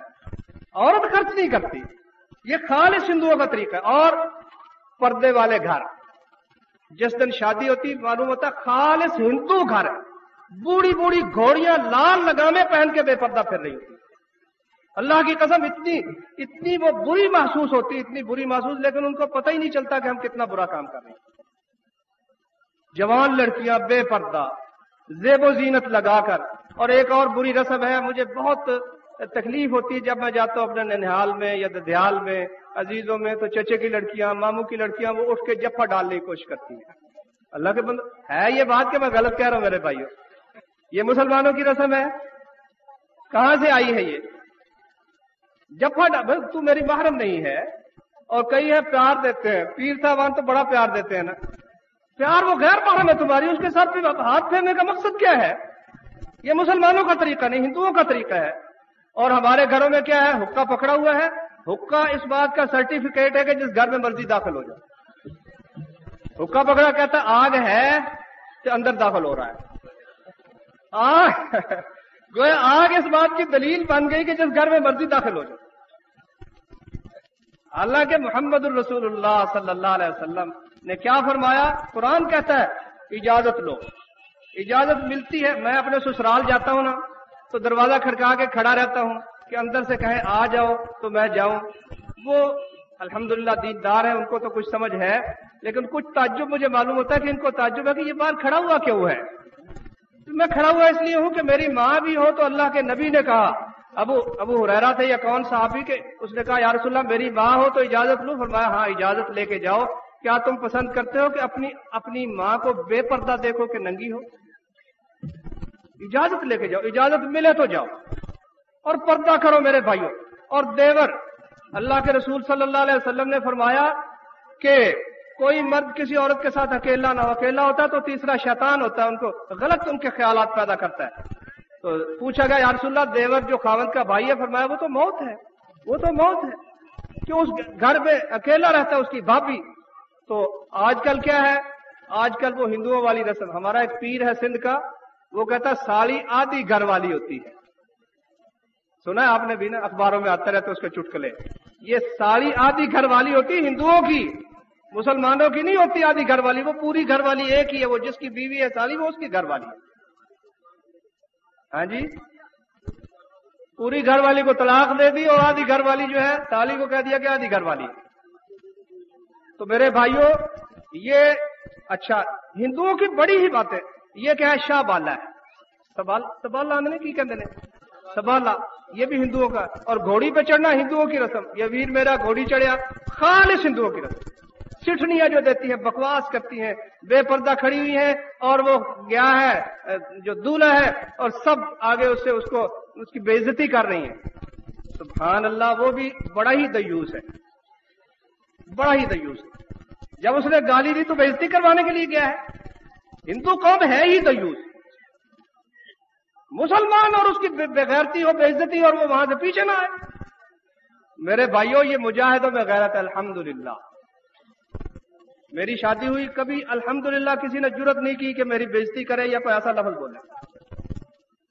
عورت خرچ نہیں کرتی. یہ خالص ہندوؤں کا طریقہ ہے. اور پردے والے گھر، جس دن شادی ہوتی معلوم ہوتا خالص ہندو گھر ہے. بوڑھی بوڑھی گھوڑیاں لال لگامے پہن کے بے پردہ پھر رہی ہوتی. اللہ کی قسم اتنی وہ بری محسوس ہوتی، اتنی بری محسوس، لیکن ان کو پتہ ہی نہیں چلتا کہ ہم کتنا برا کام کر رہے ہیں. جوان لڑکیاں بے پردہ زیب و زینت لگا کر. اور ایک اور بری رسم ہے، مجھے بہت تکلیف ہوتی ہے جب میں جاتا ہوں اپنے ننہال میں یا ددھیال میں عزیزوں میں تو چچے کی لڑکیاں ماموں کی لڑکیاں وہ اٹھ کے جفا ڈالنے کی کوشش کرتی ہیں. اللہ کے بندے ہے یہ بات کہ میں غلط کہہ رہا ہوں میرے بھائیوں؟ یہ مسلمانوں کی رسم ہے؟ کہاں سے آئی ہے یہ جفا تو میری محرم نہیں ہے. اور کئی ہے پیار دیتے ہیں، پیر صاحبان تو بڑا پیار دیتے ہیں نا. پیار وہ غیر محرم ہے تمہاری، اس کے ساتھ پہ ہاتھ پھیرنے کا مقصد کیا ہے؟ یہ مسلمانوں کا طریقہ نہیں، ہندوؤں کا طریقہ ہے. اور ہمارے گھروں میں کیا ہے؟ حقہ پکڑا ہوا ہے. حقہ اس بات کا سرٹیفکیٹ ہے کہ جس گھر میں مرضی داخل ہو جائے. حقہ پکڑا کہتا آگ ہے کہ اندر داخل ہو رہا ہے. گویا آگ اس بات کی دلیل بن گئی کہ جس گھر میں مرضی داخل ہو جائے. حالانکہ محمد الرسول اللہ صلی اللہ علیہ وسلم نے کیا فرمایا؟ قرآن کہتا ہے اجازت لو. اجازت ملتی ہے. میں اپنے سسرال جاتا ہوں نا تو دروازہ کھڑکا کے کھڑا رہتا ہوں کہ اندر سے کہیں آ جاؤ تو میں جاؤں. وہ الحمدللہ دیندار ہیں، ان کو تو کچھ سمجھ ہے، لیکن کچھ تعجب مجھے معلوم ہوتا ہے کہ ان کو تعجب ہے کہ یہ باہر کھڑا ہوا کیوں ہے. میں کھڑا ہوا اس لیے ہوں کہ میری ماں بھی ہو تو اللہ کے نبی نے کہا، ابو ہریرہ تھے یا کون صحابی کے، اس نے کہا یا رسول اللہ میری ماں ہو تو اجازت لوں. فرمایا ہاں اجازت لے کے جاؤ. کیا تم پسند کرتے ہو کہ اپنی ماں کو بے پردہ دیکھو کہ ننگی ہو؟ اجازت لے کے جاؤ، اجازت ملے تو جاؤ اور پردہ کرو میرے بھائیوں. اور دیور، اللہ کے رسول صلی اللہ علیہ وسلم نے فرمایا کہ کوئی مرد کسی عورت کے ساتھ اکیلا نہ ہو. اکیلا ہوتا ہے تو تیسرا شیطان ہوتا ہے، ان کو غلط ان کے خیالات پیدا کرتا ہے. تو پوچھا گیا یا رسول اللہ دیور جو خاوند کا بھائی ہے، فرمایا وہ تو موت ہے. وہ تو موت ہے کہ اس گھر میں اکیلا رہتا ہے اس کی بھابھی. تو آج کل کیا ہے؟ آج کل وہ ہندوؤں والی رسم. ہمارا ایک پیر ہے سندھ کا، وہ کہتا ہے سالی آدھی گھر والی ہوتی ہے. سنا ہے آپ نے بھی نا، اخباروں میں آتے رہتے اس کے چٹکلے. یہ سالی آدھی گھر والی ہوتی ہے ہندوؤں کی، مسلمانوں کی نہیں ہوتی آدھی گھر والی. وہ پوری گھر والی ایک ہی ہے، وہ جس کی بیوی ہے سالی وہ اس کی گھر والی ہے. ہاں جی، پوری گھر والی کو طلاق دے دی اور آدھی گھر والی جو ہے سالی کو کہہ دیا کہ آدھی گھر والی. تو میرے بھائیوں یہ اچھا ہندوؤں کی بڑی ہی بات ہے. یہ کیا ہے؟ شاہ بالا ہے. سبالا آندنے کی کہتے ہیں سبالا، یہ بھی ہندوؤں کا. اور گھوڑی پہ چڑھنا ہندوؤں کی رسم. یہ ویر میرا گھوڑی چڑھیا، خالص ہندوؤں کی رسم. سٹھنیاں جو دیتی ہیں بکواس کرتی ہیں، بے پردہ کھڑی ہوئی ہیں، اور وہ گیا ہے جو دولہا ہے اور سب آگے اس کی بے عزتی کر رہی ہیں. سبحان اللہ، وہ بھی بڑا ہی دیوس ہے، بڑا ہی دیوس ہے. جب اس نے گالی دی تو بے عزتی کروانے کے لیے گیا ہے. ہندو قوم ہے ہی دیوس. مسلمان اور اس کی بغیرتی ہو، بے عزتی، اور وہ وہاں سے پیچھے نہ آئے. میرے بھائیوں یہ مجاہدوں میں غیرت ہے. الحمدللہ میری شادی ہوئی، کبھی الحمدللہ کسی نے جرت نہیں کی کہ میری بے عزتی کرے یا کوئی ایسا لفظ بولے.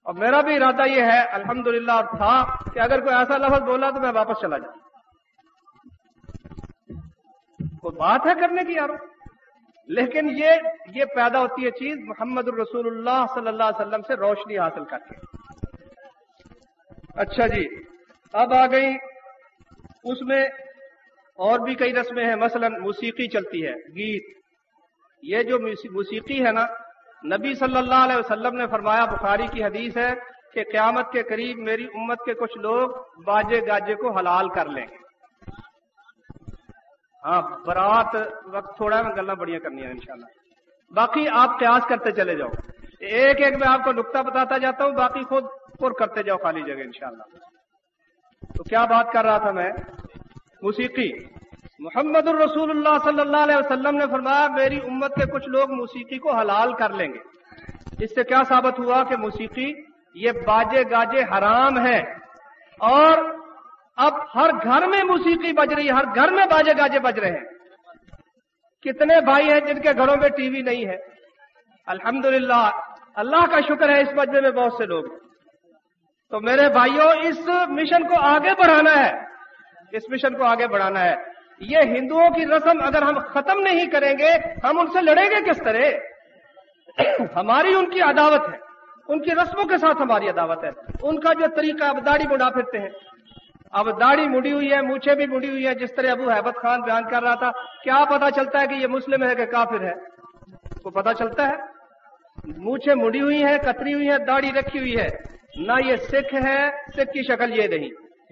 اور میرا بھی ارادہ یہ ہے الحمدللہ اور تھا کہ اگر کوئی ایسا لفظ بولا تو میں واپس چلا جاؤں. کوئی بات ہے کرنے کی یارو. لیکن یہ پیدا ہوتی ہے چیز محمد الرسول اللہ صلی اللہ علیہ وسلم سے روشنی حاصل کر کے. اچھا جی، اب آ گئی اس میں اور بھی کئی رسمیں ہیں. مثلا موسیقی چلتی ہے، گیت. یہ جو موسیقی ہے نا، نبی صلی اللہ علیہ وسلم نے فرمایا، بخاری کی حدیث ہے کہ قیامت کے قریب میری امت کے کچھ لوگ باجے گاجے کو حلال کر لیں گے. ہاں برات وقت تھوڑا ہے، میں گلاں بڑیاں کرنی ہیں انشاءاللہ. باقی آپ قیاس کرتے چلے جاؤ، ایک ایک میں آپ کو نقطہ بتاتا جاتا ہوں، باقی خود پر کرتے جاؤ خالی جگہ انشاءاللہ. تو کیا بات کر رہا تھا میں؟ موسیقی. محمد الرسول اللہ صلی اللہ علیہ وسلم نے فرمایا میری امت کے کچھ لوگ موسیقی کو حلال کر لیں گے. اس سے کیا ثابت ہوا کہ موسیقی یہ باجے گاجے حرام ہے. اور اب ہر گھر میں موسیقی بج رہی ہے، ہر گھر میں باجے گاجے بج رہے ہیں. کتنے بھائی ہیں جن کے گھروں میں ٹی وی نہیں ہے؟ الحمدللہ اللہ کا شکر ہے، اس مجمع میں بہت سے لوگ. تو میرے بھائیوں اس مشن کو آگے بڑھانا ہے، اس مشن کو آگے بڑھانا ہے. یہ ہندوؤں کی رسم اگر ہم ختم نہیں کریں گے، ہم ان سے لڑیں گے کس طرح؟ ہماری ان کی عداوت ہے، ان کی رسموں کے ساتھ ہماری عداوت ہے. ان کا جو طریقہ، اب داڑھی مڈا پھرتے ہیں. اب داڑھی مڑی ہوئی ہے، مونچھیں بھی مڑی ہوئی ہے، جس طرح ابو ہیبت خان بیان کر رہا تھا. کیا پتا چلتا ہے کہ یہ مسلم ہے کہ کافر ہے؟ کو پتا چلتا ہے؟ مونچھیں مڑی ہوئی ہیں، کتری ہوئی ہیں، داڑھی رکھی ہوئی ہے. نہ یہ سکھ ہے، سکھ کی شکل یہ نہیں.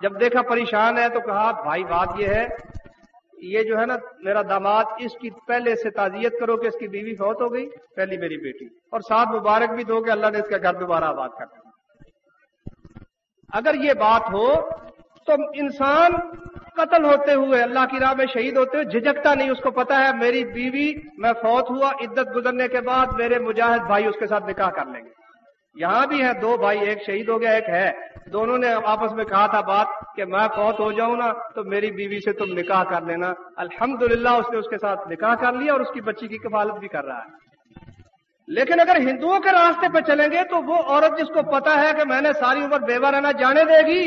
جب دیکھا پریشان ہے تو کہا بھائی بات یہ ہے، یہ جو ہے نا میرا داماد، اس کی پہلے سے تعزیت کرو کہ اس کی بیوی فوت ہو گئی، پہلی میری بیٹی، اور ساتھ مبارک بھی دو کہ اللہ نے اس کا گھر دوبارہ آباد کر دیا۔ اگر یہ بات ہو تو انسان قتل ہوتے ہوئے، اللہ کی راہ میں شہید ہوتے ہوئے جھجکتا نہیں، اس کو پتا ہے میری بیوی، میں فوت ہوا، عدت گزرنے کے بعد میرے مجاہد بھائی اس کے ساتھ نکاح کر لیں گے۔ یہاں بھی ہیں دو بھائی، ایک شہید ہو گیا ایک ہے، دونوں نے آپس میں کہا تھا بات کہ میں فوت ہو جاؤں نا تو میری بیوی سے تم نکاح کر لینا۔ الحمدللہ اس نے اس کے ساتھ نکاح کر لیا اور اس کی بچی کی کفالت بھی کر رہا ہے۔ لیکن اگر ہندوؤں کے راستے پہ چلیں گے تو وہ عورت جس کو پتا ہے کہ میں نے ساری عمر بیوہ رہنا، جانے دے گی؟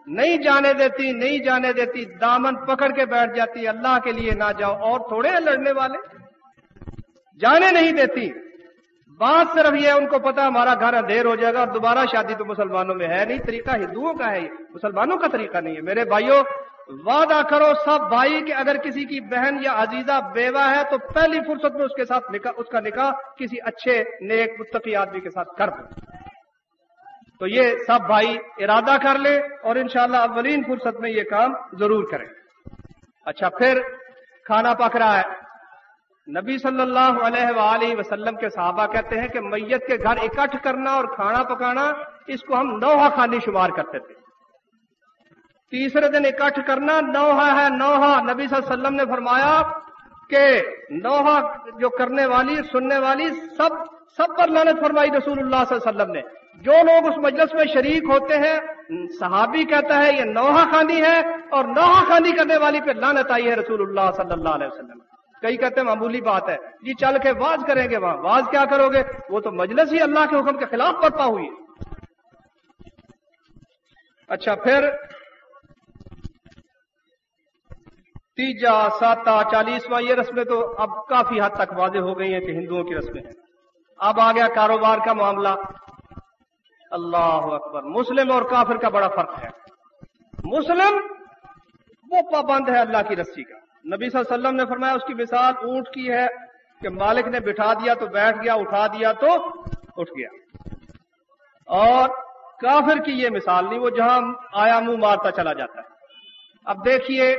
نہیں جانے دیتی، نہیں جانے دیتی، دامن پکڑ کے بیٹھ جاتی، اللہ کے لیے نہ جاؤ، اور تھوڑے ہیں لڑنے والے، جانے نہیں دیتی۔ بات صرف یہ ہے ان کو پتا ہمارا گھر اندھیر ہو جائے گا اور دوبارہ شادی تو مسلمانوں میں ہے نہیں، طریقہ ہندوؤں کا ہے، مسلمانوں کا طریقہ نہیں ہے۔ میرے بھائیوں، وعدہ کرو سب بھائی کہ اگر کسی کی بہن یا عزیزہ بیوہ ہے تو پہلی فرصت میں اس کے ساتھ اس کا نکاح کسی اچھے نیک متقی آدمی کے ساتھ کر دو۔ تو یہ سب بھائی ارادہ کر لیں اور انشاءاللہ اولین فرصت میں یہ کام ضرور کریں۔ اچھا، پھر کھانا پک رہا ہے۔ نبی صلی اللہ علیہ وآلہ وسلم کے صحابہ کہتے ہیں کہ میت کے گھر اکٹھ کرنا اور کھانا پکانا، اس کو ہم نوحہ خوانی شمار کرتے تھے۔ تیسرے دن اکٹھ کرنا نوحہ ہے، نوحہ۔ نبی صلی اللہ علیہ وسلم نے فرمایا کہ نوحہ جو کرنے والی، سننے والی، سب پر لعنت فرمائی رسول اللہ صلی اللہ علیہ وسلم نے۔ جو لوگ اس مجلس میں شریک ہوتے ہیں، صحابی کہتا ہے یہ نوحہ خوانی ہے، اور نوحہ خوانی کرنے والی پہ لعنت آئی ہے رسول اللہ صلی اللہ علیہ وسلم۔ کئی کہتے ہیں معمولی بات ہے جی، چل کے واز کریں گے، وہاں واز کیا کرو گے؟ وہ تو مجلس ہی اللہ کے حکم کے خلاف برپا ہوئی ہے۔ اچھا، پھر تیجا، ساتہ، 40واں، یہ رسمیں تو اب کافی حد تک واضح ہو گئی ہیں کہ ہندوؤں کی رسمیں ہیں۔ اب آ گیا کاروبار کا معاملہ۔ اللہ اکبر، مسلم اور کافر کا بڑا فرق ہے۔ مسلم وہ پابند ہے اللہ کی رسی کا۔ نبی صلی اللہ علیہ وسلم نے فرمایا اس کی مثال اونٹ کی ہے کہ مالک نے بٹھا دیا تو بیٹھ گیا، اٹھا دیا تو اٹھ گیا۔ اور کافر کی یہ مثال نہیں، وہ جہاں آیا منہ مارتا چلا جاتا ہے۔ اب دیکھیے،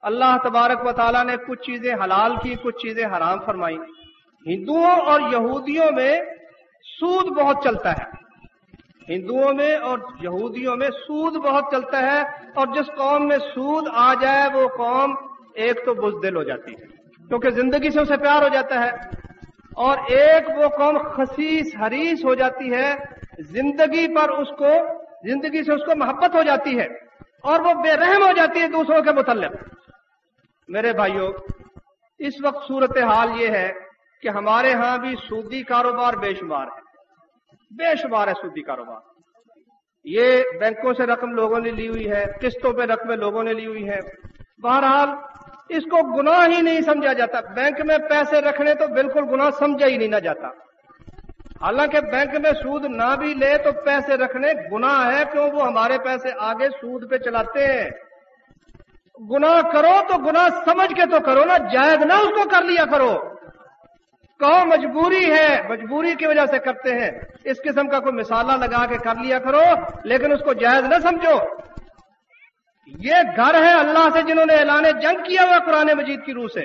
اللہ تبارک و تعالیٰ نے کچھ چیزیں حلال کی، کچھ چیزیں حرام فرمائی۔ ہندوؤں اور یہودیوں میں سود بہت چلتا ہے، ہندوؤں میں اور یہودیوں میں سود بہت چلتا ہے، اور جس قوم میں سود آ جائے وہ قوم ایک تو بزدل ہو جاتی ہے کیونکہ زندگی سے اسے پیار ہو جاتا ہے، اور ایک وہ قوم خسیس حریص ہو جاتی ہے، زندگی سے اس کو محبت ہو جاتی ہے، اور وہ بے رحم ہو جاتی ہے دوسروں کے متعلق۔ میرے بھائیوں، اس وقت صورتحال یہ ہے کہ ہمارے ہاں بھی سودی کاروبار بے شمار ہے، بے شمار ہے سودی کاروبار۔ یہ بینکوں سے رقم لوگوں نے لی ہوئی ہے، قسطوں پہ رقمیں لوگوں نے لی ہوئی ہیں۔ بہرحال اس کو گناہ ہی نہیں سمجھا جاتا، بینک میں پیسے رکھنے تو بالکل گناہ سمجھا ہی نہیں نہ جاتا، حالانکہ بینک میں سود نہ بھی لے تو پیسے رکھنے گناہ ہے، کیوں؟ وہ ہمارے پیسے آگے سود پہ چلاتے ہیں۔ گناہ کرو تو گناہ سمجھ کے تو کرو نا، جائز نہ اس کو کر لیا کرو، کہو مجبوری ہے، مجبوری کی وجہ سے کرتے ہیں، اس قسم کا کوئی مثالہ لگا کے کر لیا کرو، لیکن اس کو جائز نہ سمجھو۔ یہ گھر ہے اللہ سے جنہوں نے اعلان جنگ کیا ہوا قرآن مجید کی روح سے،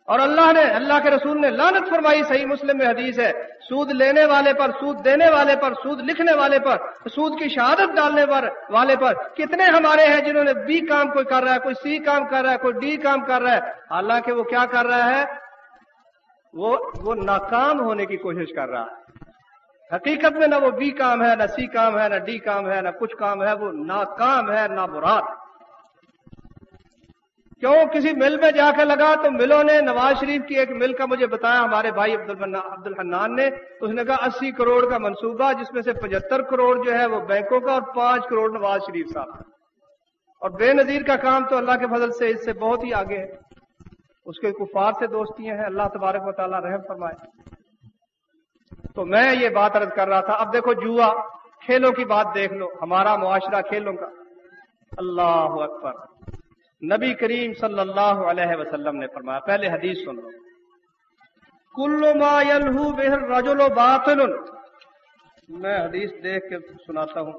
اور اللہ کے رسول نے لعنت فرمائی، صحیح مسلم میں حدیث ہے، سود لینے والے پر، سود دینے والے پر، سود لکھنے والے پر، سود کی شہادت ڈالنے والے پر۔ کتنے ہمارے ہیں جنہوں نے بی کام کوئی کر رہا ہے، کوئی سی کام کر رہا ہے، کوئی ڈی کام کر رہا ہے، حالانکہ وہ کیا کر رہا ہے؟ وہ ناکام ہونے کی کوشش کر رہا ہے۔ حقیقت میں نہ وہ بی کام ہے، نہ سی کام ہے، نہ ڈی کام ہے، نہ کچھ کام ہے، وہ ناکام ہے، نامراد۔ کیوں؟ کسی مل میں جا کے لگا تو ملوں نے، نواز شریف کی ایک مل کا مجھے بتایا ہمارے بھائی عبد الحنان نے، اس نے کہا 80 کروڑ کا منصوبہ، جس میں سے 75 کروڑ جو ہے وہ بینکوں کا اور 5 کروڑ نواز شریف صاحب کا، اور بے نظیر کا کام تو اللہ کے فضل سے اس سے بہت ہی آگے ہے، اس کے کفار سے دوستیاں ہیں، اللہ تبارک و تعالیٰ رحم فرمائے۔ تو میں یہ بات عرض کر رہا تھا۔ اب دیکھو جوا، کھیلوں کی بات دیکھ لو، ہمارا معاشرہ کھیلوں کا، اللہ اکبر۔ نبی کریم صلی اللہ علیہ وسلم نے فرمایا، پہلے حدیث سن لو، کل ما یلہو بہ الرجل باطل۔ میں حدیث دیکھ کے سناتا ہوں،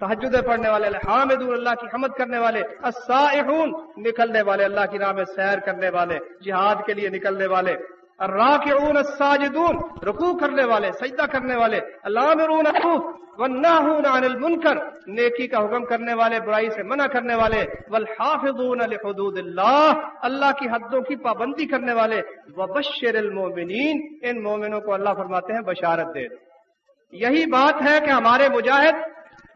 تہجدیں پڑھنے والے، الحامدون اللہ کی حمد کرنے والے، السائحون نکلنے والے اللہ کی راہ میں سیر کرنے والے، جہاد کے لیے نکلنے والے، الراکعون الساجدون رکوع کرنے والے، سجدہ کرنے والے، الامرون بالمعروف والناہون عن المنکر نیکی کا حکم کرنے والے، برائی سے منع کرنے والے، والحافظون لحدود اللہ اللہ کی حدوں کی پابندی کرنے والے، وبشر المؤمنین ان مومنوں کو اللہ فرماتے ہیں بشارت دے دو۔ یہی بات ہے کہ ہمارے مجاہد،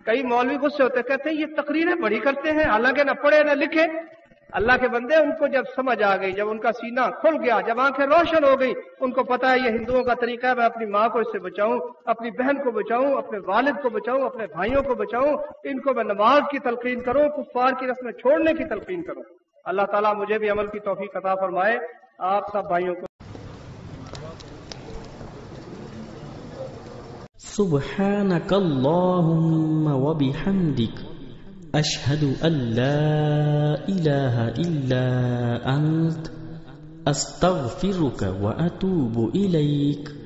کئی مولوی غصے ہوتے کہتے ہیں یہ تقریریں بڑی کرتے ہیں حالانکہ نہ پڑھے نہ لکھے۔ اللہ کے بندے ان کو جب سمجھ آ گئی، جب ان کا سینہ کھل گیا، جب آنکھیں روشن ہو گئی، ان کو پتا ہے یہ ہندوؤں کا طریقہ ہے، میں اپنی ماں کو اس سے بچاؤں، اپنی بہن کو بچاؤں، اپنے والد کو بچاؤں، اپنے بھائیوں کو بچاؤں، ان کو میں نماز کی تلقین کروں، کفار کی رسمیں چھوڑنے کی تلقین کروں۔ اللہ تعالیٰ مجھے بھی عمل کی توفیق عطا فرمائے، آپ سب بھائیوں کو۔ سبحانك اللهم وبحمدك أشهد أن لا إله إلا أنت أستغفرك وأتوب إليك